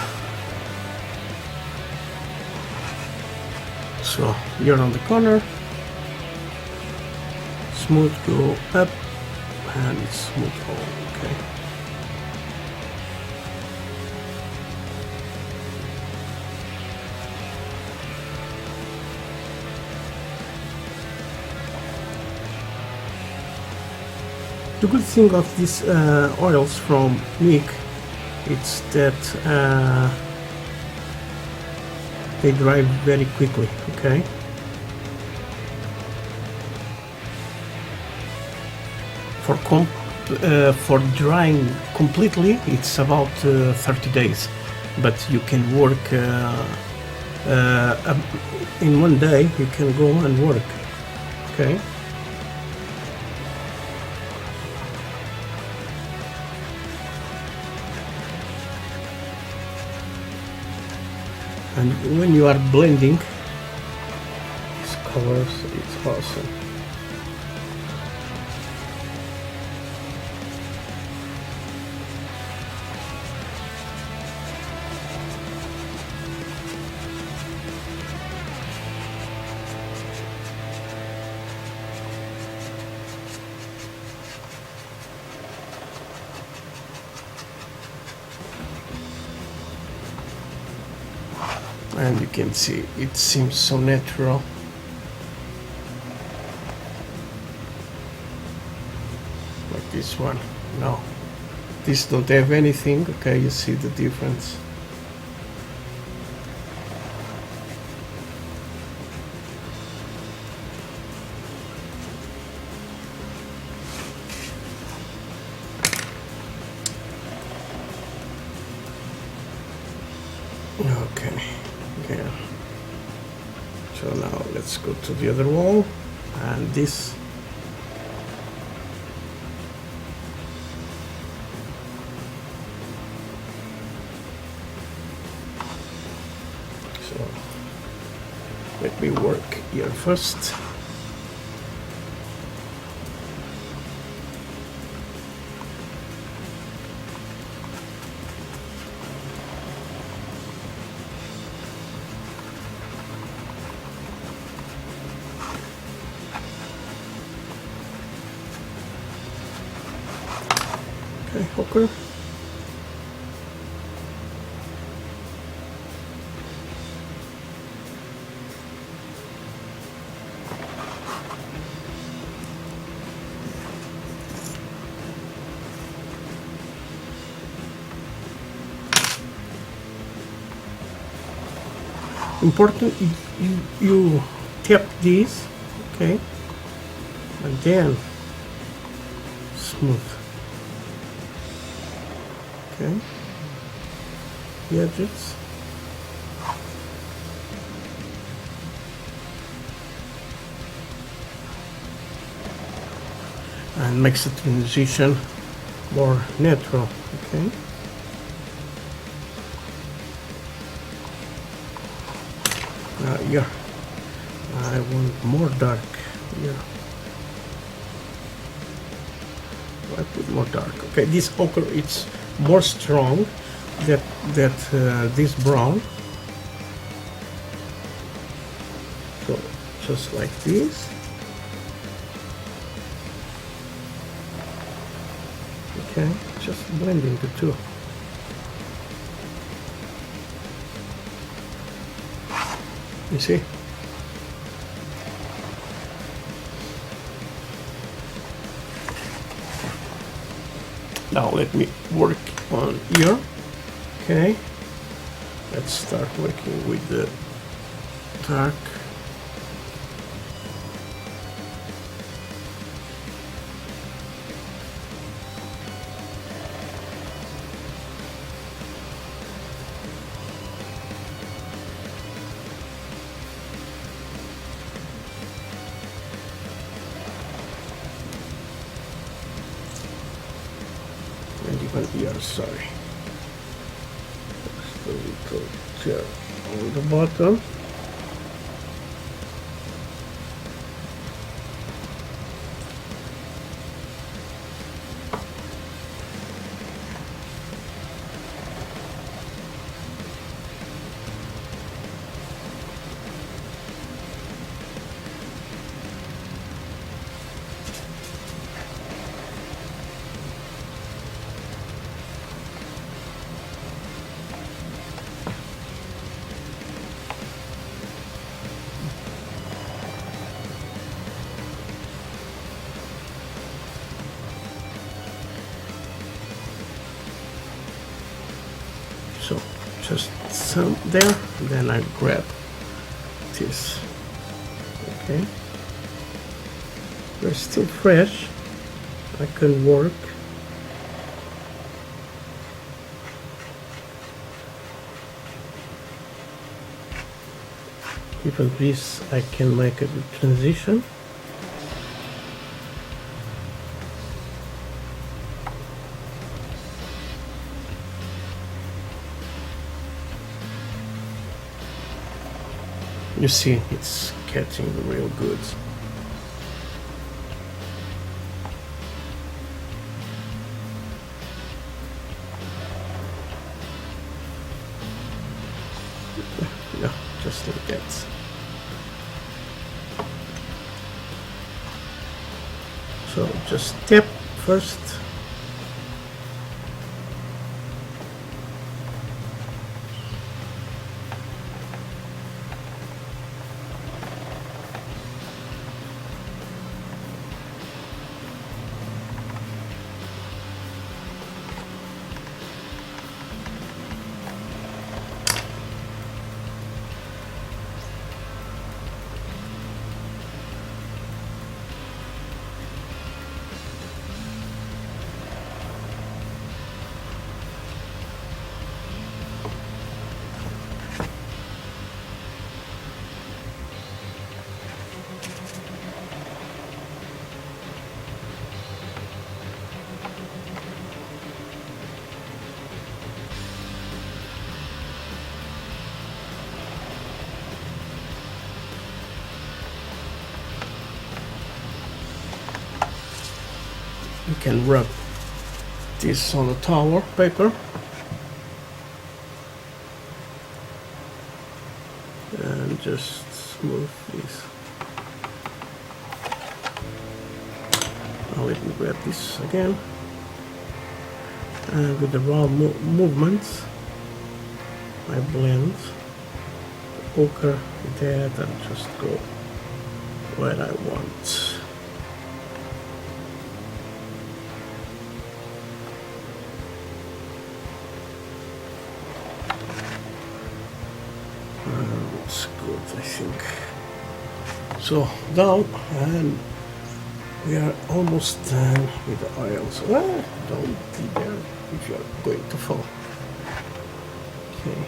So here on the corner, smooth go up, and smooth all. Okay. The good thing of these oils from Nick, it's that they dry very quickly. Okay. For drying completely, it's about 30 days, but you can work in one day. You can go and work. Okay. And when you are blending these colors, it's awesome. And you can see it seems so natural. Like this one. No. This don't have anything. Okay, you see the difference. Okay. Yeah. So now let's go to the other wall, and this. So let me work here first. Okay, hooker. Important, you tap this, okay, and then smooth. Okay, the edges. And makes the transition more natural, okay? Here, I want more dark here. I put more dark. Okay, this ochre it's more strong that this brown. So just like this. Okay, just blending the two. You see? Now let me work on here. Okay, let's start working with the dark. And even here, sorry. Just a little tear on the bottom. So just some there, then I grab this. Okay, they're still fresh. I can work. Even this, I can make a transition. You see, it's catching real good. Yeah, just like that. So just tap first. You can rub this on the towel paper and just smooth this. Now let me grab this again, and with the raw movements I blend the ochre with that and just go where I want. It's good, I think. So down, and we are almost done with the oils. Well, don't be there if you are going to fall. Okay.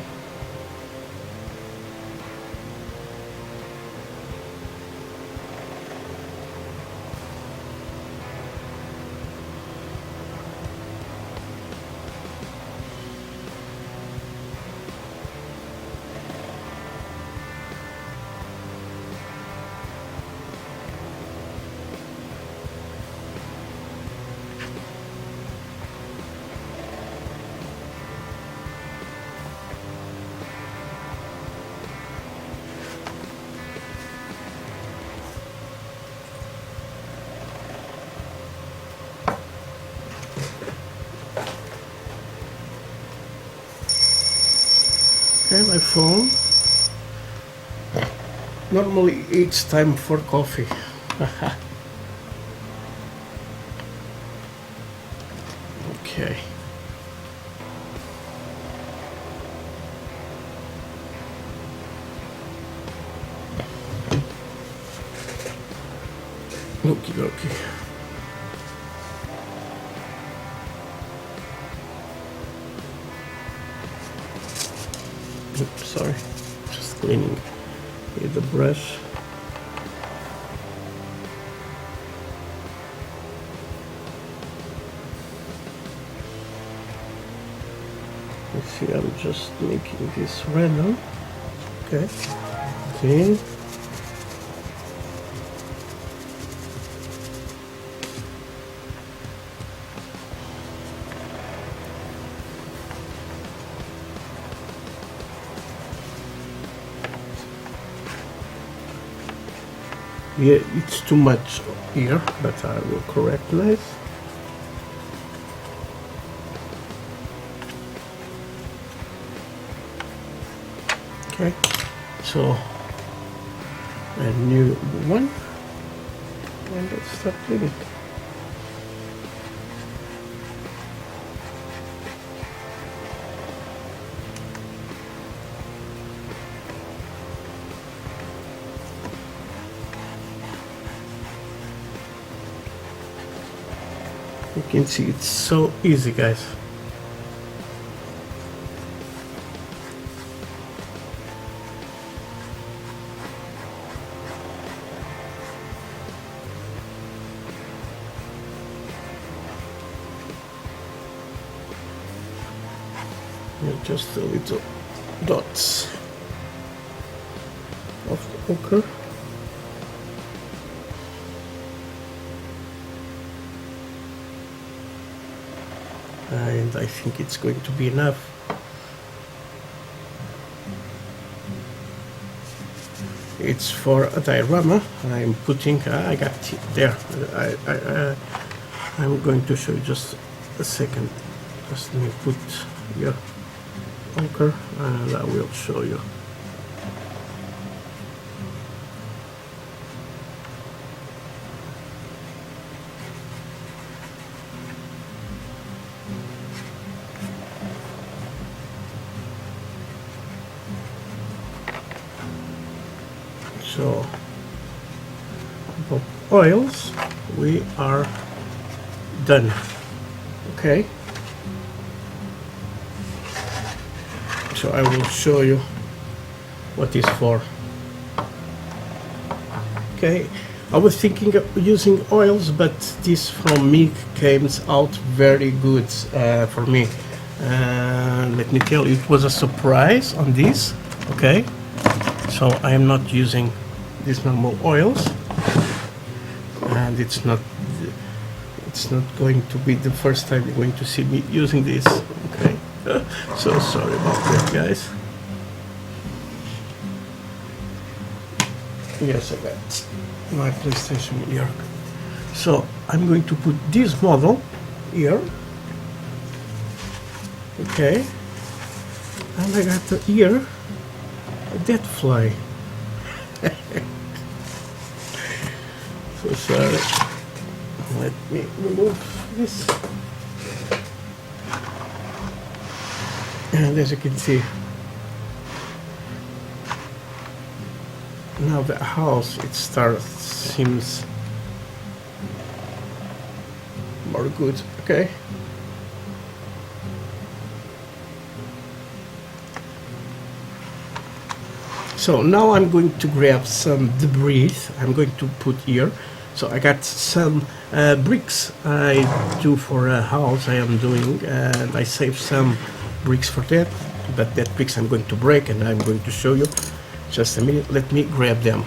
Okay, my phone. Normally it's time for coffee. Okay. Okie dokie. Oops, sorry. Just cleaning with the brush. You see, I'm just making this random. Okay. Clean. Yeah, it's too much here, but I will correct this. Okay, so a new one, and let's start cleaning. You can see it's so easy, guys. Just a little dots of ochre. And I think it's going to be enough. It's for a diorama. I'm putting, I got it there. I'm going to show you just a second. Just let me put here ochre and I will show you. So, for oils, we are done. Okay. So I will show you what is for. Okay. I was thinking of using oils, but this from me came out very good for me. Let me tell you, it was a surprise on this. Okay. So I am not using these normal oils, and it's not going to be the first time you're going to see me using this. Okay, so sorry about that, guys. Yes, I got my PlayStation here. So I'm going to put this model here. Okay, and I got here a dead fly. So sorry. Let me remove this. And as you can see, now the house seems more good. Okay. So now I'm going to grab some debris. I'm going to put here. So I got some bricks I do for a house I am doing, and I saved some bricks for that. But that bricks I'm going to break, and I'm going to show you. Just a minute. Let me grab them.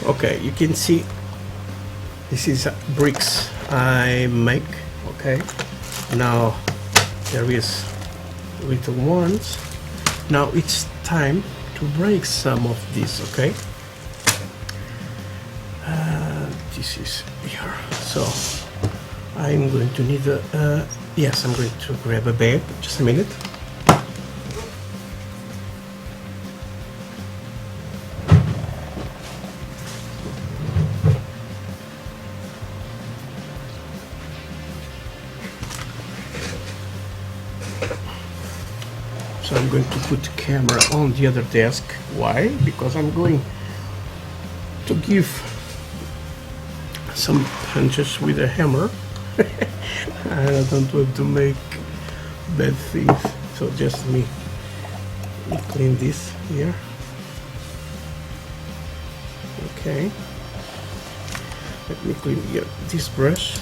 Okay, you can see this is bricks I make. Okay, now there is little ones. Now it's time to break some of these. Okay, this is here. So I'm going to need a yes, I'm going to grab a bag. Just a minute. So I'm going to put the camera on the other desk. Why? Because I'm going to give some punches with a hammer. I don't want to make bad things. So just me clean this here. Okay. Let me clean here this brush.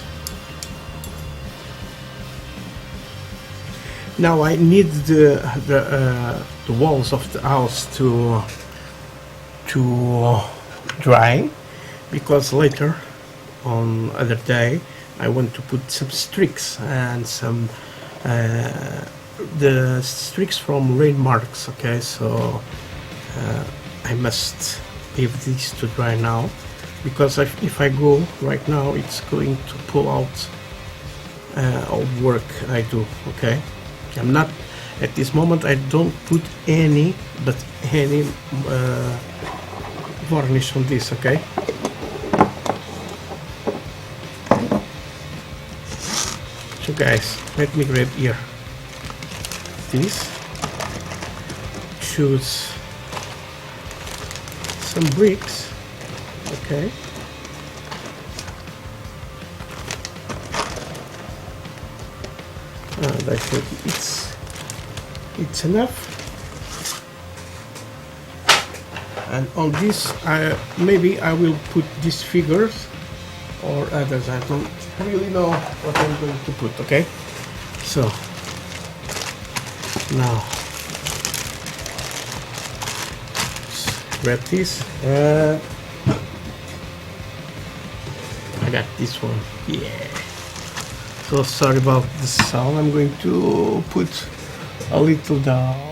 Now I need the walls of the house to dry, because later on other day I want to put some streaks and some the streaks from rain marks. Okay, so I must leave these to dry now, because if I go right now, it's going to pull out all the work I do. Okay. I'm not, at this moment I don't put any varnish on this. Okay, so guys, let me grab here this, choose some bricks. Okay. And I think it's enough. And on this, maybe I will put these figures or others. I don't really know what I'm going to put. Okay, so now grab this. I got this one. Yeah. So sorry about the sound. I'm going to put a little down.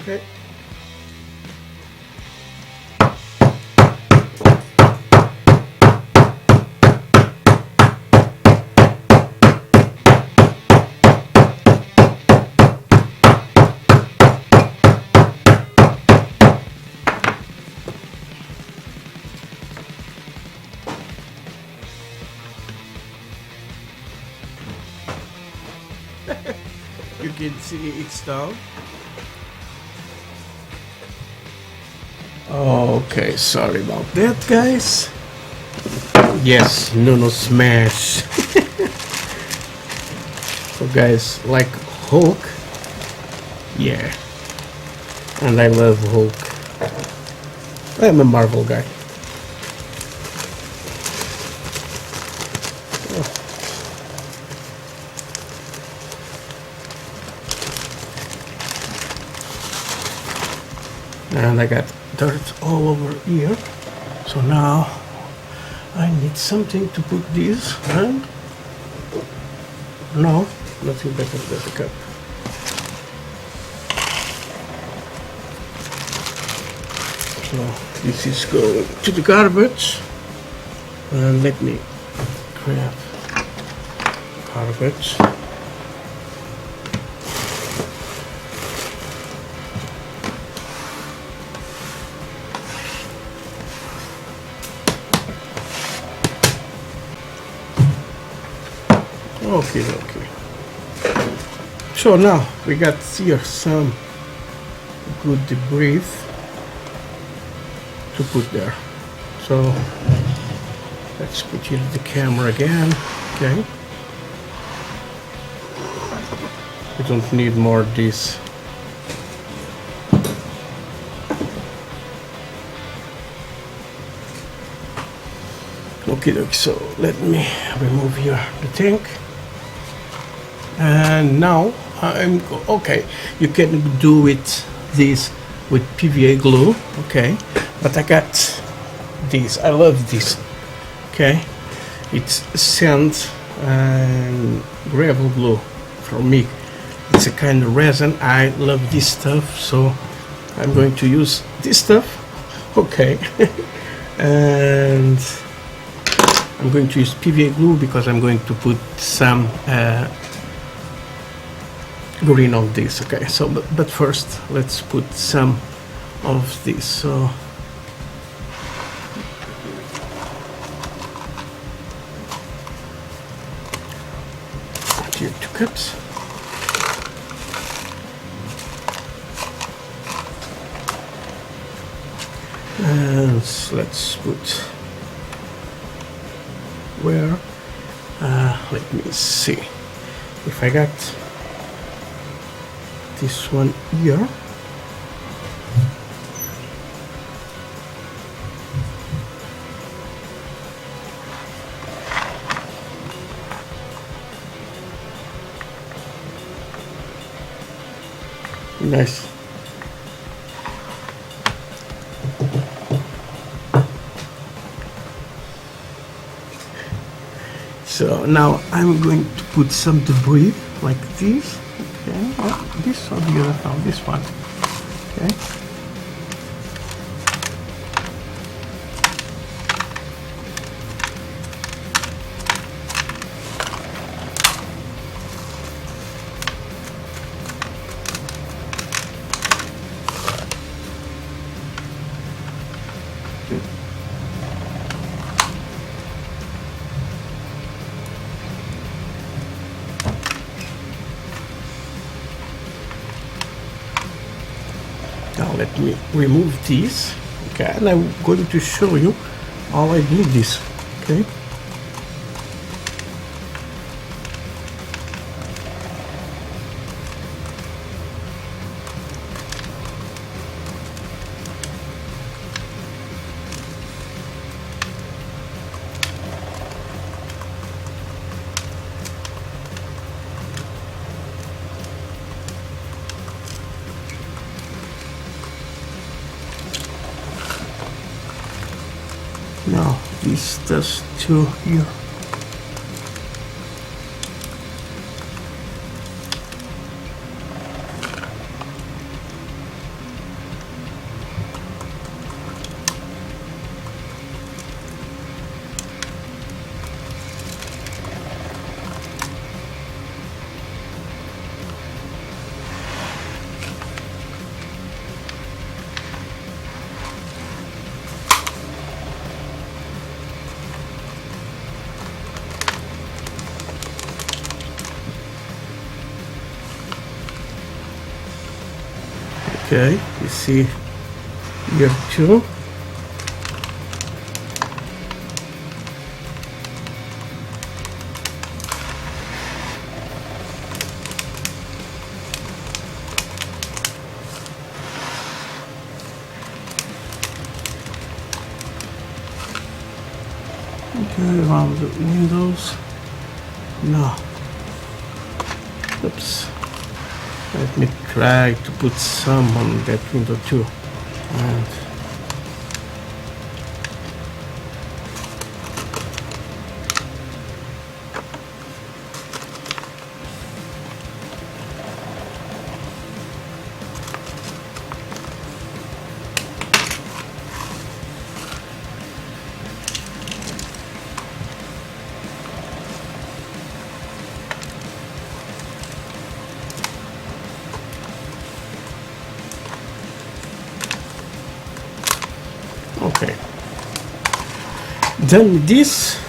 Okay. You can see it's down. Okay, sorry about that, guys. Yes, no smash. So guys, like Hulk, yeah, and I love Hulk. I'm a Marvel guy. And I got dirt all over here, so now I need something to put this, and no, nothing better than the cup. So this is going to the garbage, and let me grab garbage. Okay. So now we got here some good debris to put there. So let's put here the camera again. Okay. We don't need more of this. Okay, so let me remove here the tank. And now okay, you can do it this with PVA glue, okay, but I got this. I love this. Okay, it's sand and gravel glue. For me, it's a kind of resin. I love this stuff, so I'm going to use this stuff. Okay. And I'm going to use PVA glue because I'm going to put some green on this. Okay, so but first let's put some of this. So here 2 cups. And let's put where let me see if I got this one here. Nice. So now I'm going to put some debris like this. Okay, oh, this or the other, no, this one. Okay. Now let me remove this. Okay, and I'm going to show you how I do this. Okay. Now this does two here. Okay, you see here too. Okay, around the windows. No. Oops. Let me try to put some on that window too. And okay. Then this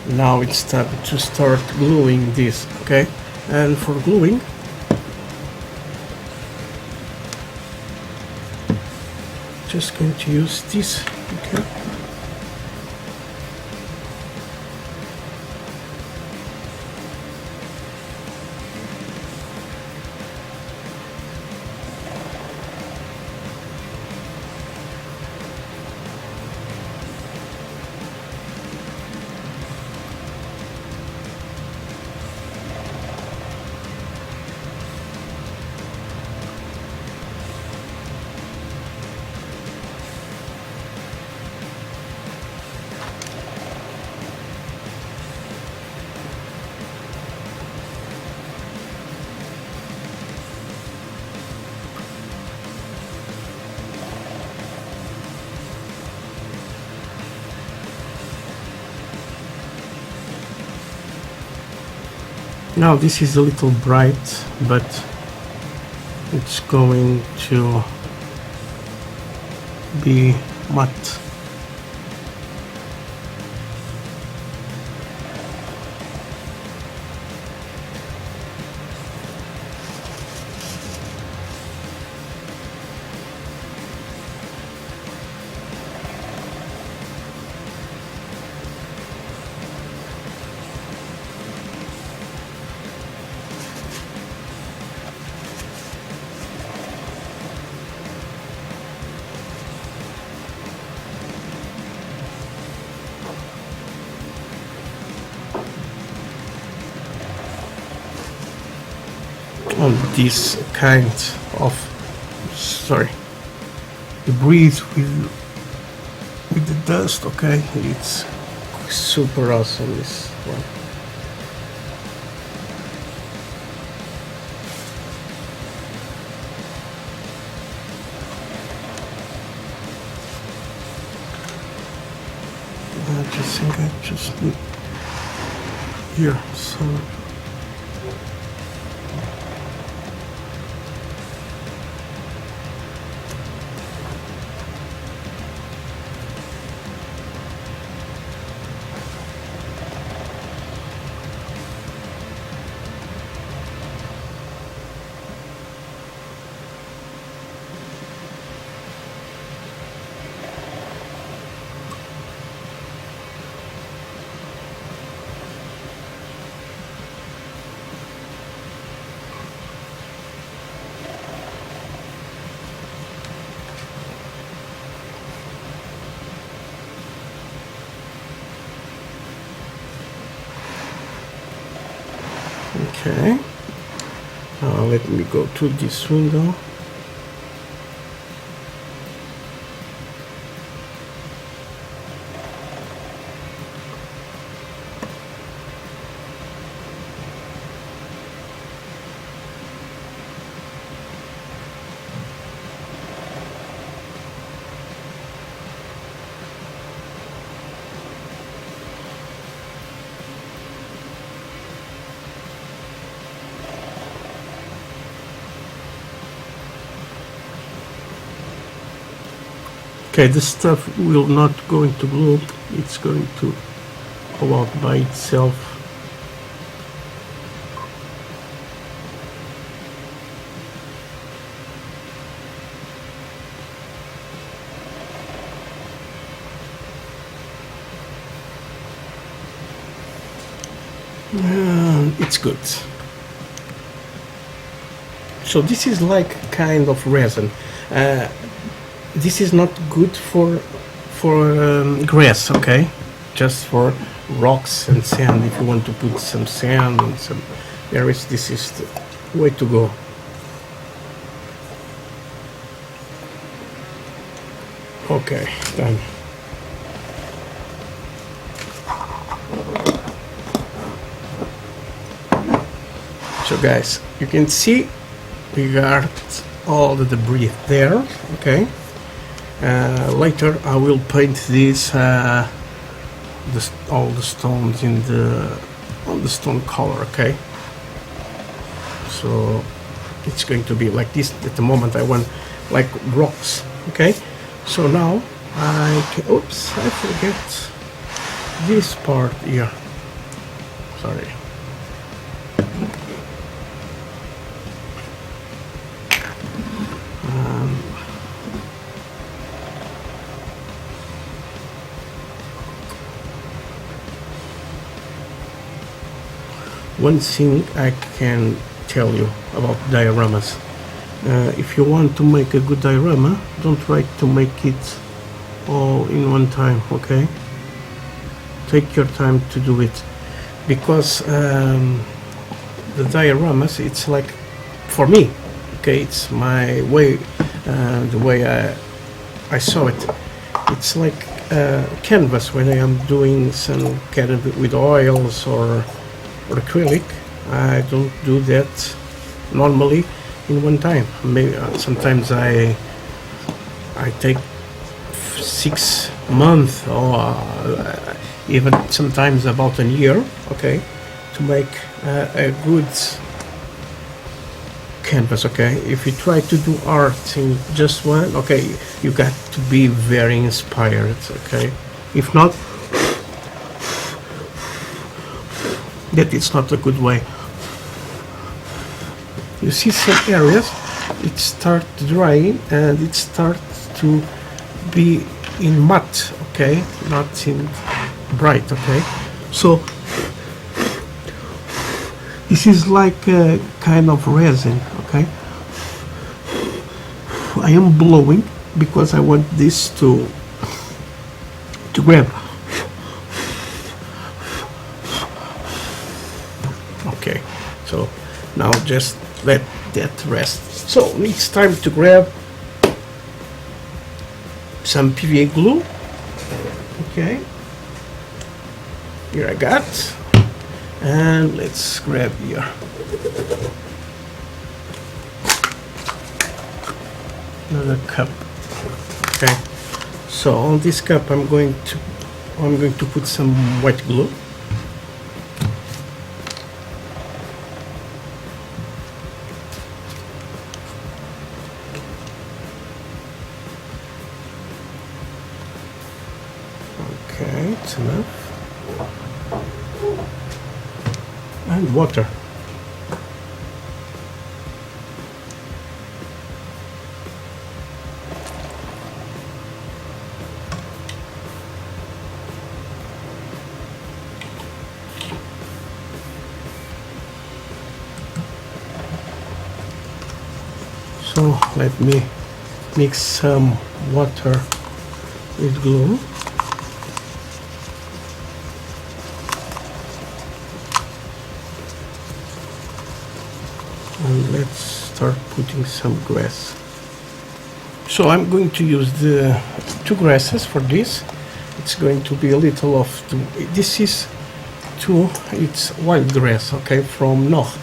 now it's time to start gluing this, okay? And for gluing, just going to use this, okay? Now this is a little bright, but it's going to be matte. On this kind of debris with the dust, okay, it's super awesome, this one. I just think I just need here some. Okay. Let me go to this window. Okay, this stuff will not going to glue, it's going to go out by itself. And it's good. So this is like kind of resin. This is not good for grass, okay? Just for rocks and sand. If you want to put some sand and some areas, this is the way to go. Okay, done. So guys, you can see we got all the debris there, okay? Later I will paint this all the stones in on the stone color, okay? So it's going to be like this. At the moment I want like rocks, okay? So now I can, oops, I forget this part here, sorry. One thing I can tell you about dioramas. If you want to make a good diorama, don't try to make it all in one time, okay? Take your time to do it, because the dioramas, it's like, for me, okay, it's my way, the way I saw it. It's like canvas when I am doing some canvas with oils or acrylic. I don't do that normally in one time. Maybe sometimes I take 6 months or even sometimes about a year, okay, to make a good canvas, okay? If you try to do art in just one, okay, you got to be very inspired, okay? If not, that it's not a good way. You see some areas, it starts drying and it starts to be in matte, okay, not in bright, okay. So this is like a kind of resin, okay. I am blowing because I want this to grab. Okay, so now just let that rest. So it's time to grab some PVA glue. Okay, here I got, and let's grab here another cup. Okay, so on this cup I'm going to put some white glue. Okay, it's enough. And water. So let me mix some water with glue. And let's start putting some grass. So I'm going to use the two grasses for this. It's going to be a little of this is it's wild grass, okay, from North.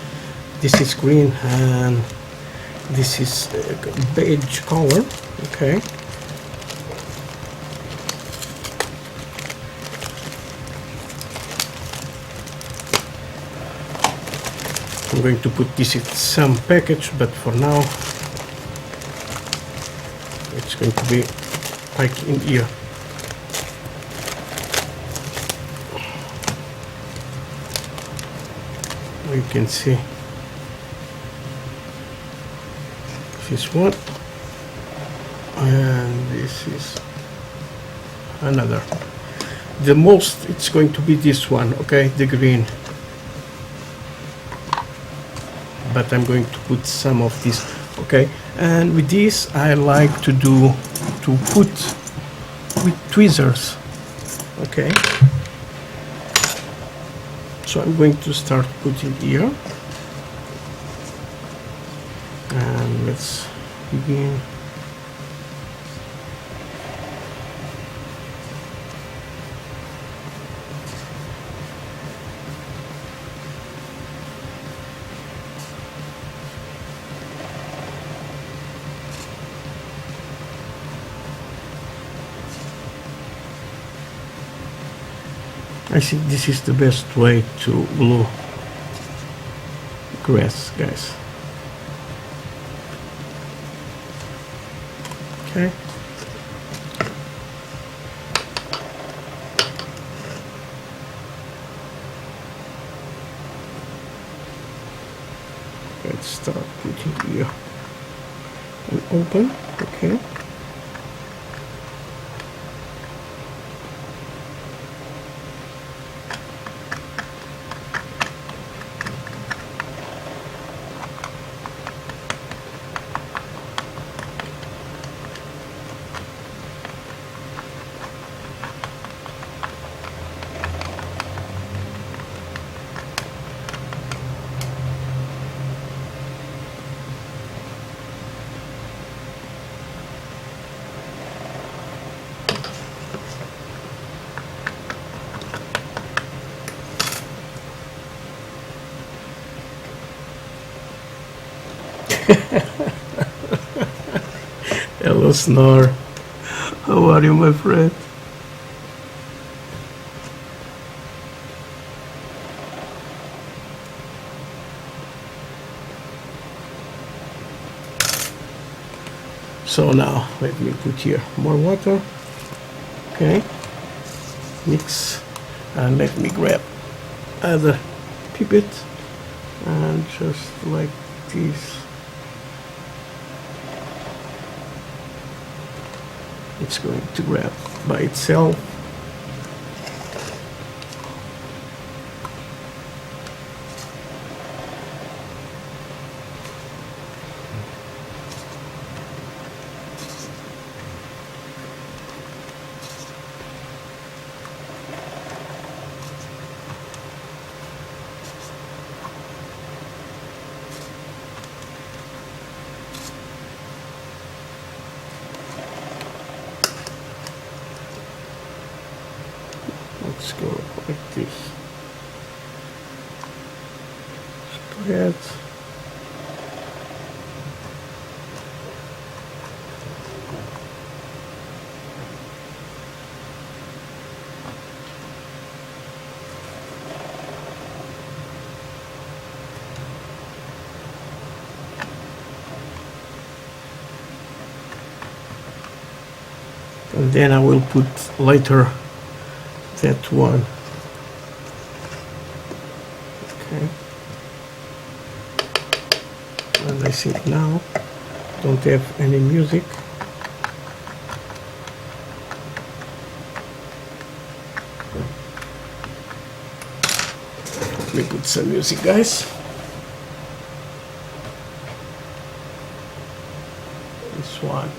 This is green and this is beige color, okay. I'm going to put this in some package, but for now it's going to be like in here. You can see this is one and this is another. The most it's going to be this one, okay, the green. But I'm going to put some of this, okay. And with this I like to put with tweezers, okay. So I'm going to start putting here, and let's begin. I think this is the best way to glue grass, guys. Okay. Let's start putting here and open, okay. Hello, Snore. How are you, my friend? So now let me put here more water, okay, mix, and let me grab other pipette and just like this. It's going to grab by itself. Let's go like this. Spread. And then I will put later that one. Okay. And I think now don't have any music. Let me put some music, guys. This one.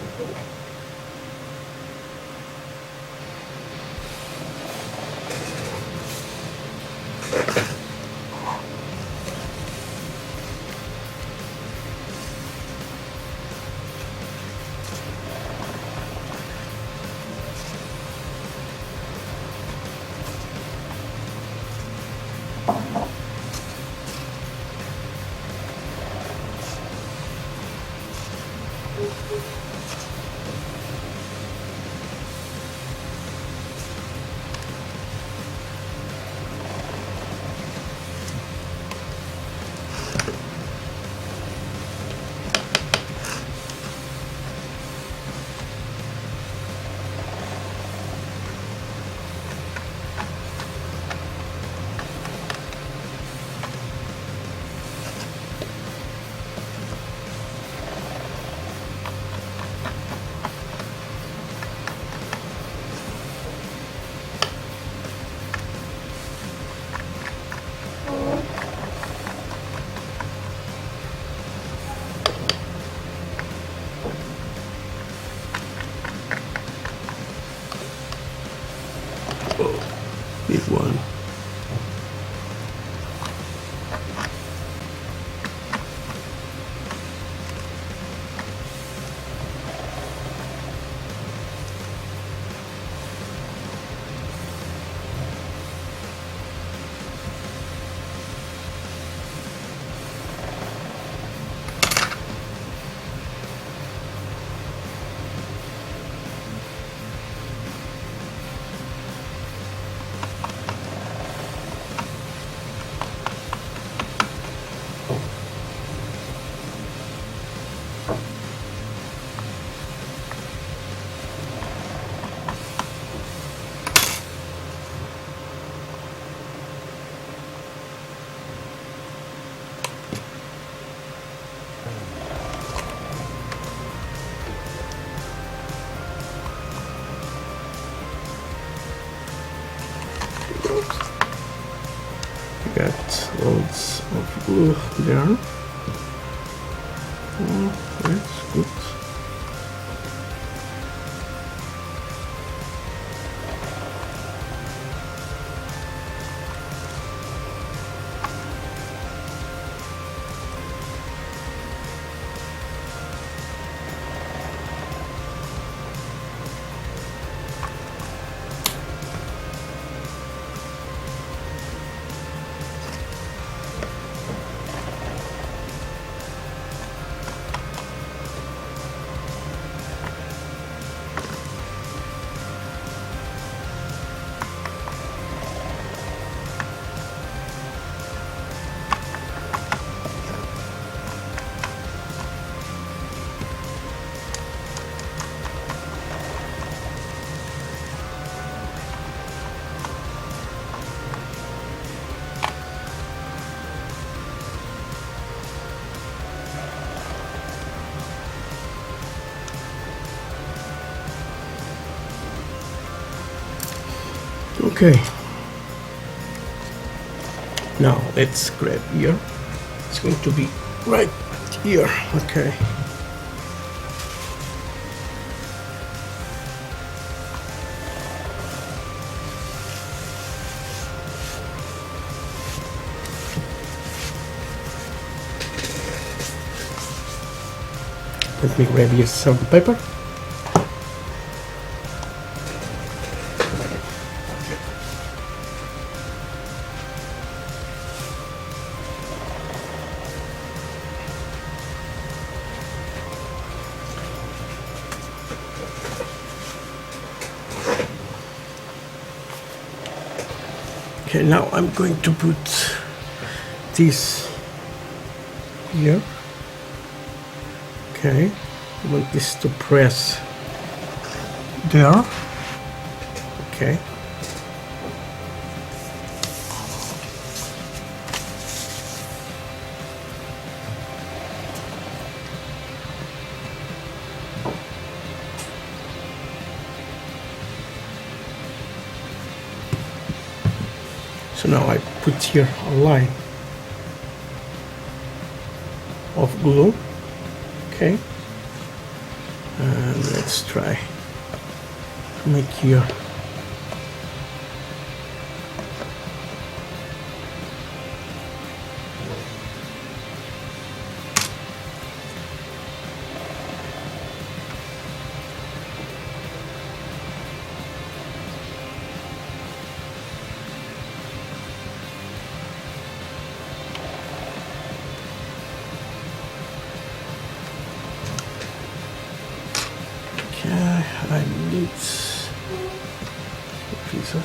got loads of glue there. Oh, that's good. Okay, now let's grab here. It's going to be right here. Okay. Let me grab here some paper. Okay, now I'm going to put this here. Okay, I want this to press there. Okay. So now I put here a line of glue. Okay, and let's try to make here I need a pizza.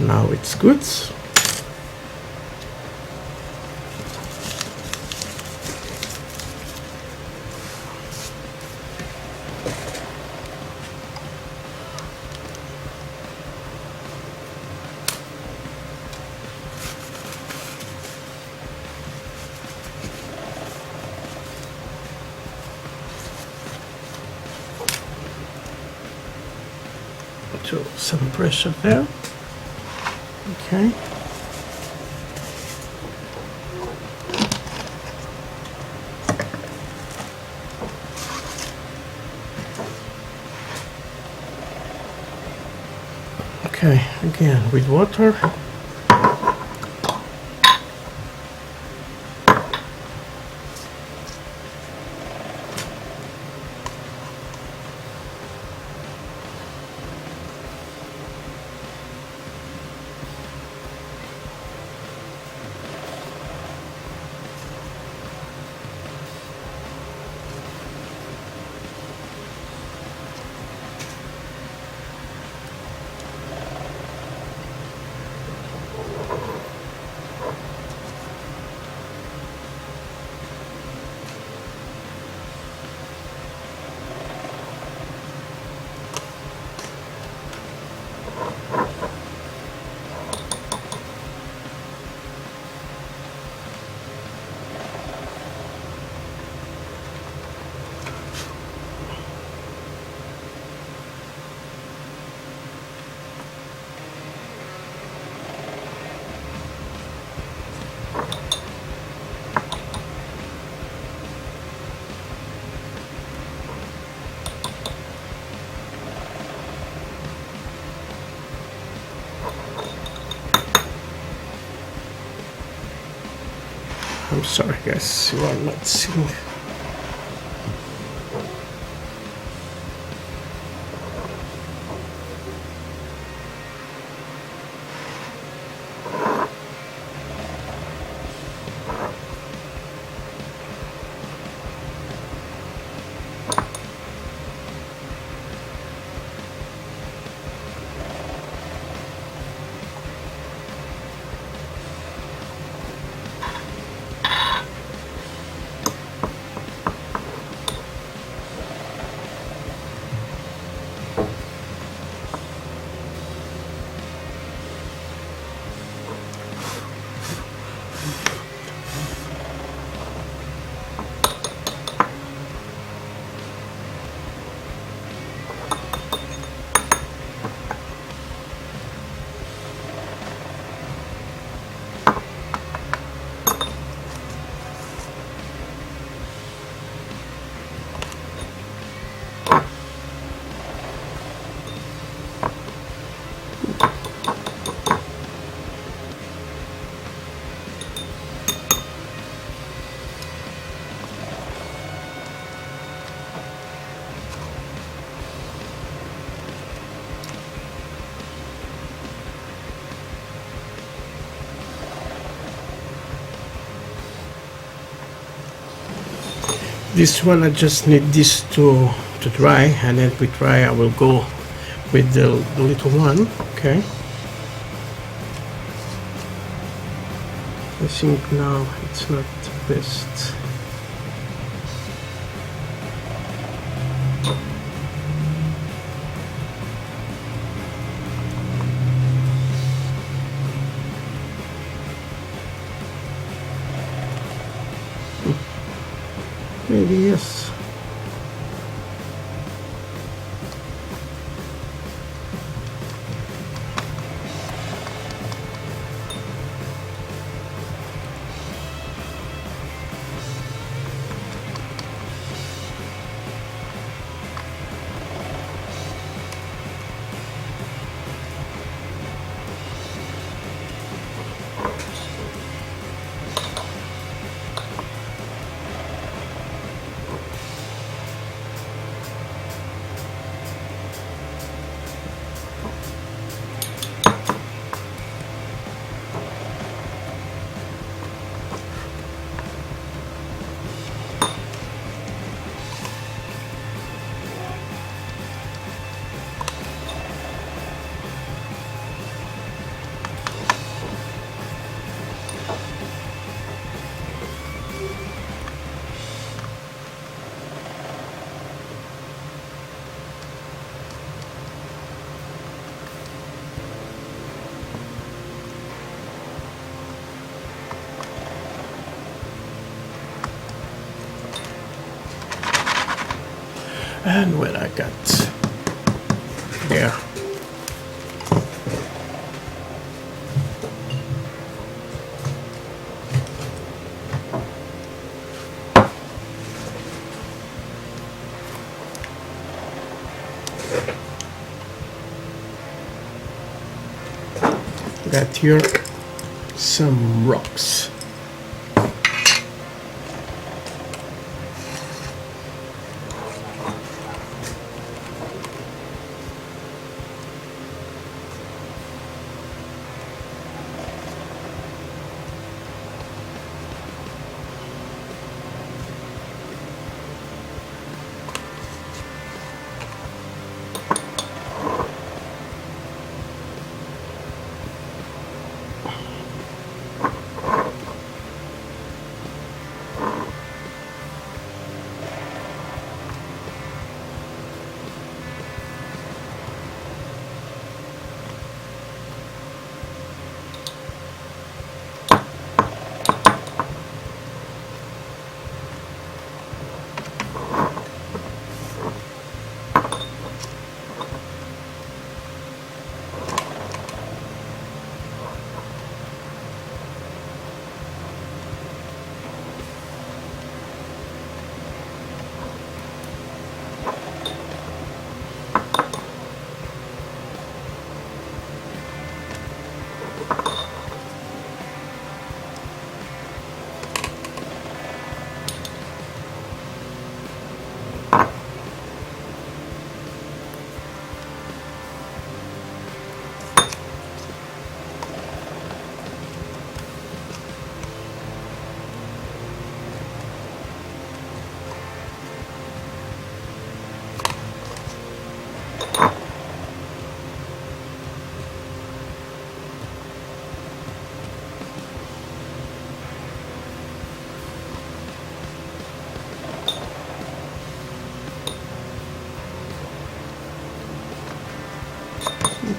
now it's good. So some pressure there. Okay. Okay, again with water. I'm sorry guys, you are not seeing. This one I just need this to dry, and then we dry I will go with the little one. Okay, I think now it's not the best. Maybe yes. And what I got there. Got here some rocks.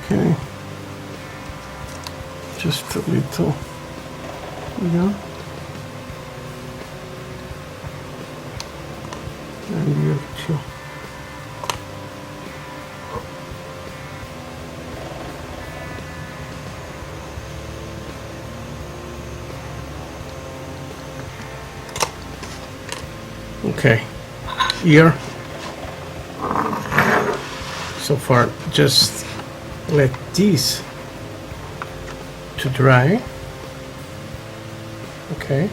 Okay, just a little, yeah, and you have to okay, here, so far just let these to dry. Okay,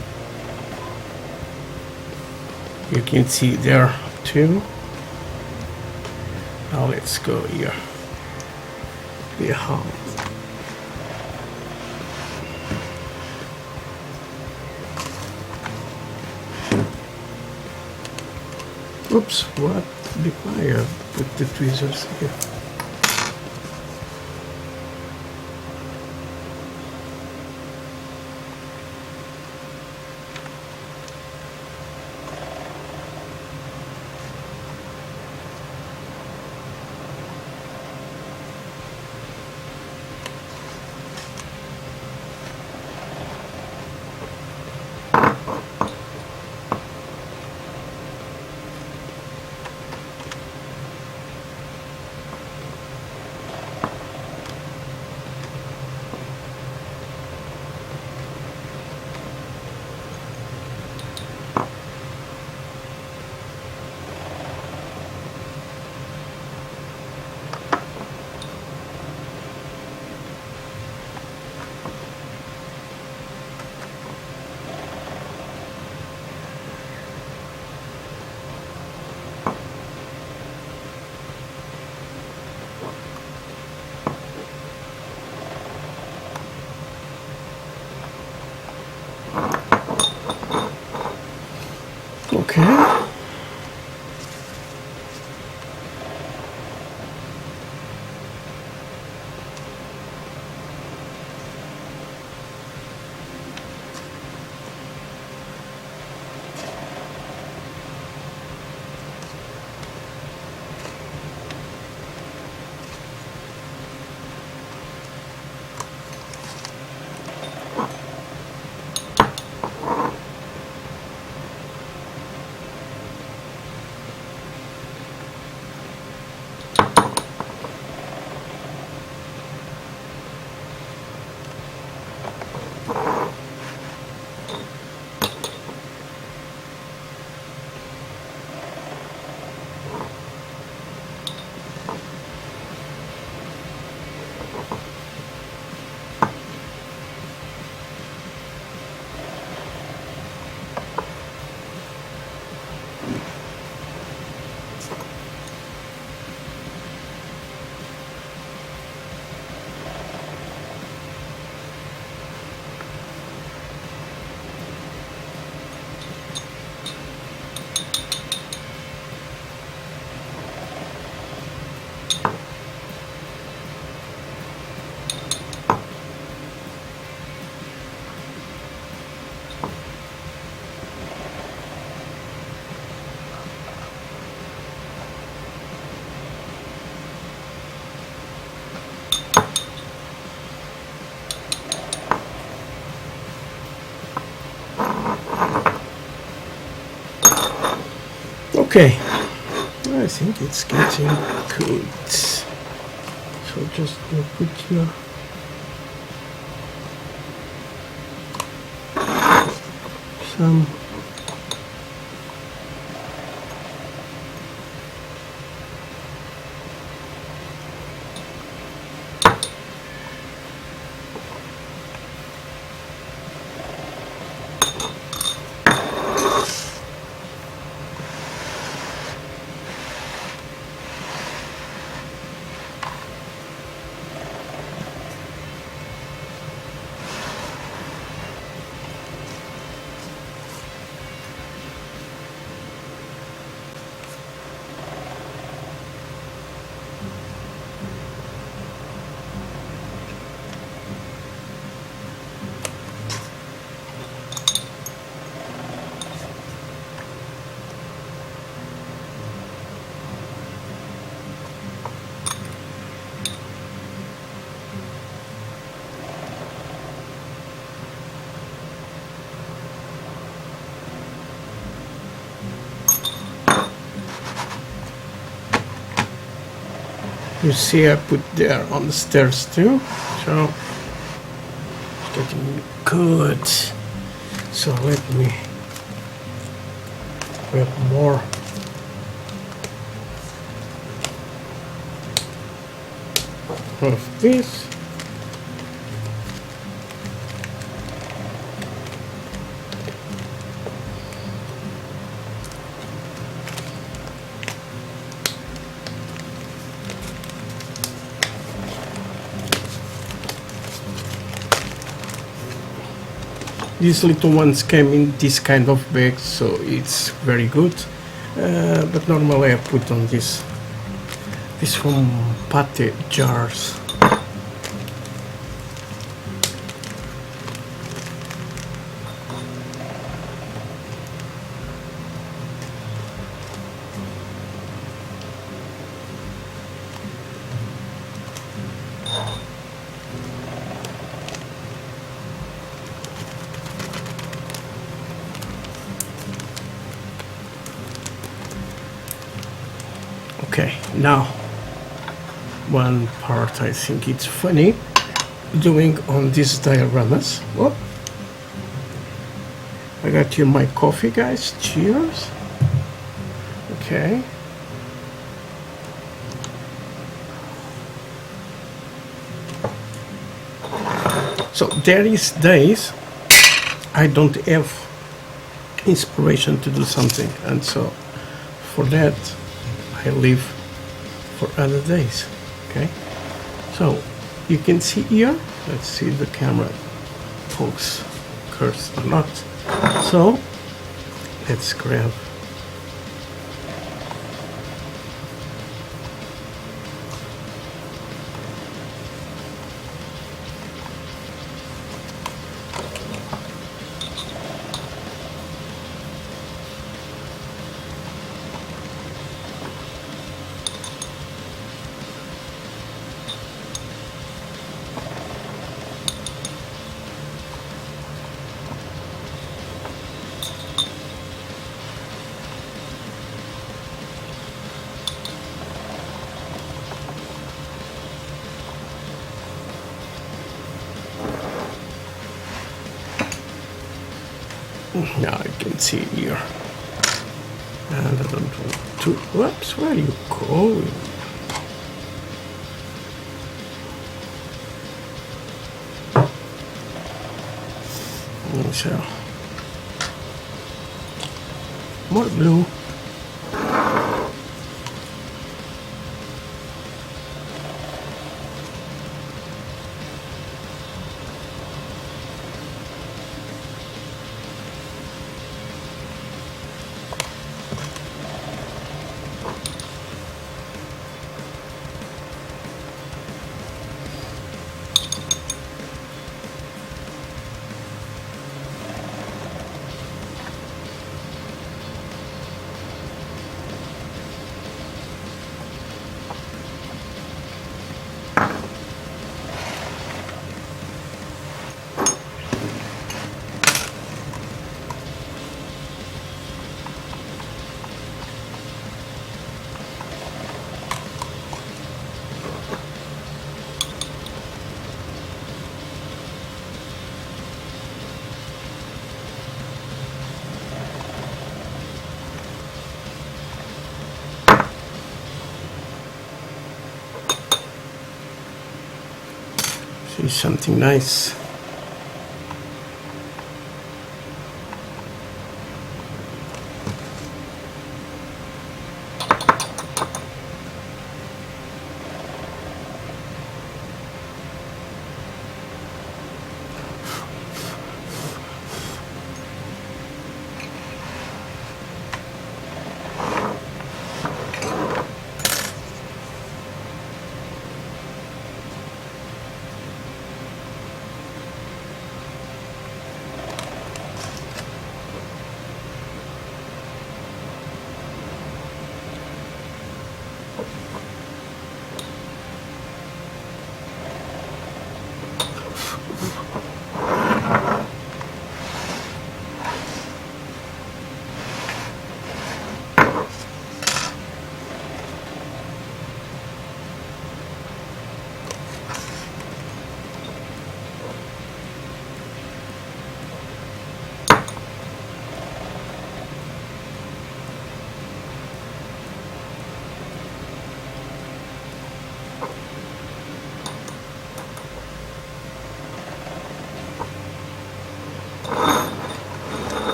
you can see there too. Now let's go here behind. Oops, what did I put the tweezers here? Okay. Okay, I think it's getting good. So just put your some you see I put there on the stairs too, so it's getting good. So let me grab more. Of this. These little ones came in this kind of bag, so it's very good. But normally I put on this from pate jars. Okay, now one part I think it's funny doing on these dioramas. Whoop. I got here my coffee, guys. Cheers. Okay. So there is days I don't have inspiration to do something, and so for that I leave for other days. Okay, so you can see here, let's see if the camera focus or not. So let's grab now you can see here, and I don't want to. Whoops, where are you going? So more blue. is something nice.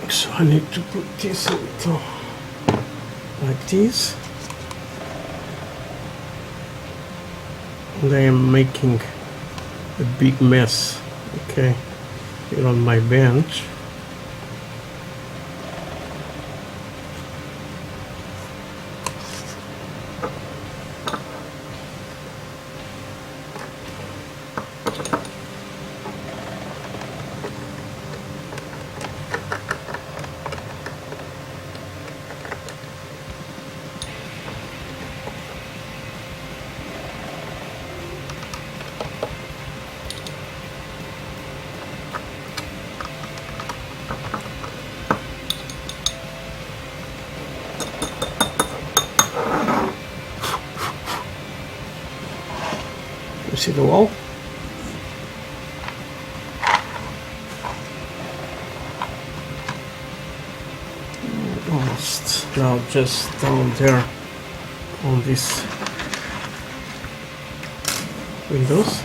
So I need to put this into like this, and I am making a big mess, okay, here on my bench. You see the wall? Almost. Now just down there on these windows.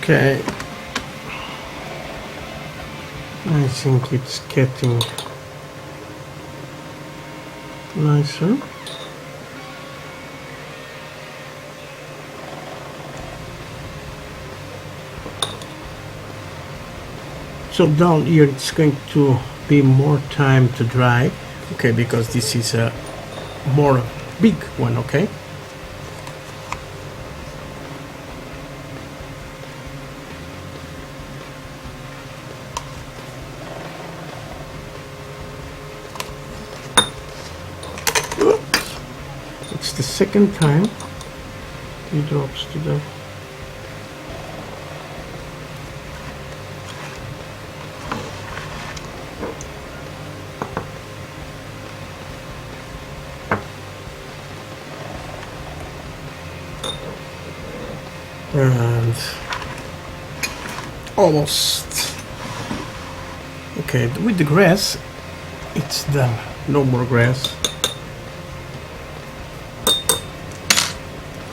Okay, I think it's getting nicer. So down here it's going to be more time to dry, okay, because this is a more big one, okay? It's the second time he drops to the and almost okay. With the grass it's done, no more grass.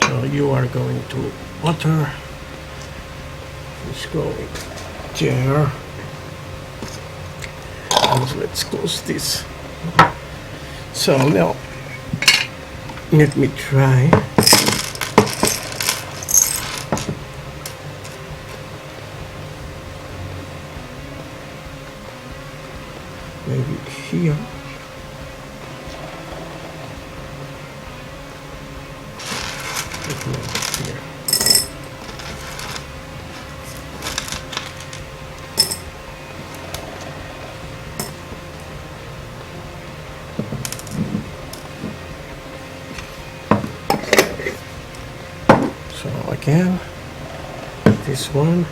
So you are going to water. Let's go there, and let's close this. So now let me try. Maybe here. Here. So again, this one.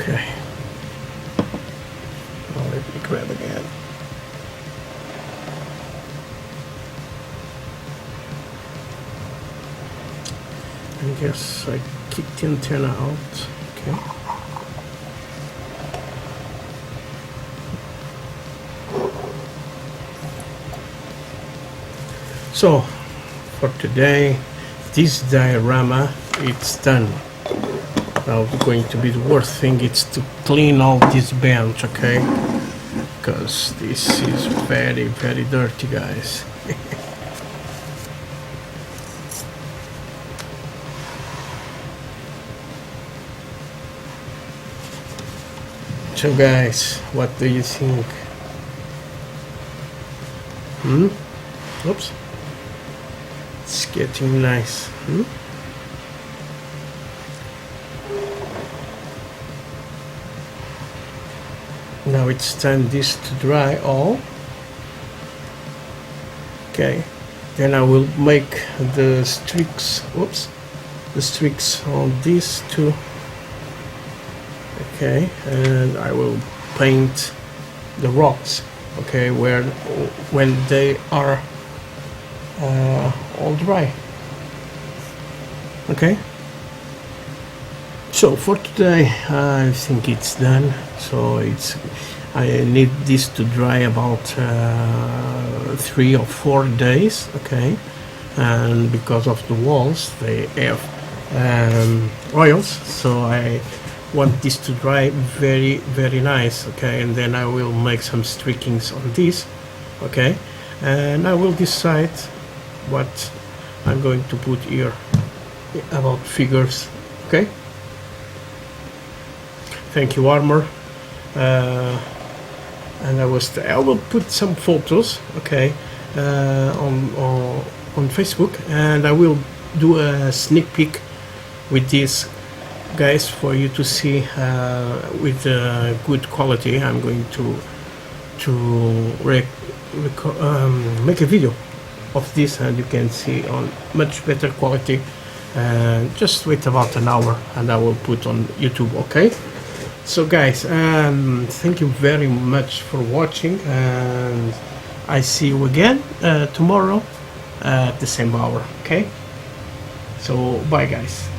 Okay. Well, let me grab again. I guess I kicked the antenna out. Okay. So for today, this diorama it's done. Now going to be the worst thing is to clean all this bench, okay? Because this is very, very dirty, guys. So guys, what do you think? Oops. It's getting nice. Now it's time this to dry all. Okay, then I will make the streaks, the streaks on these two. Okay, and I will paint the rocks, okay, when they are all dry. Okay, so for today I think it's done. So I need this to dry about 3 or 4 days, okay, and because of the walls they have oils, so I want this to dry very, very nice, okay, and then I will make some streakings on this, okay, and I will decide what I'm going to put here about figures, okay. Thank you, Armor. And I will put some photos, okay, on Facebook, and I will do a sneak peek with this, guys, for you to see with good quality. I'm going to make a video of this, and you can see on much better quality. Just wait about an hour, and I will put on YouTube, okay. So guys, thank you very much for watching, and I see you again tomorrow at the same hour, okay? So bye guys.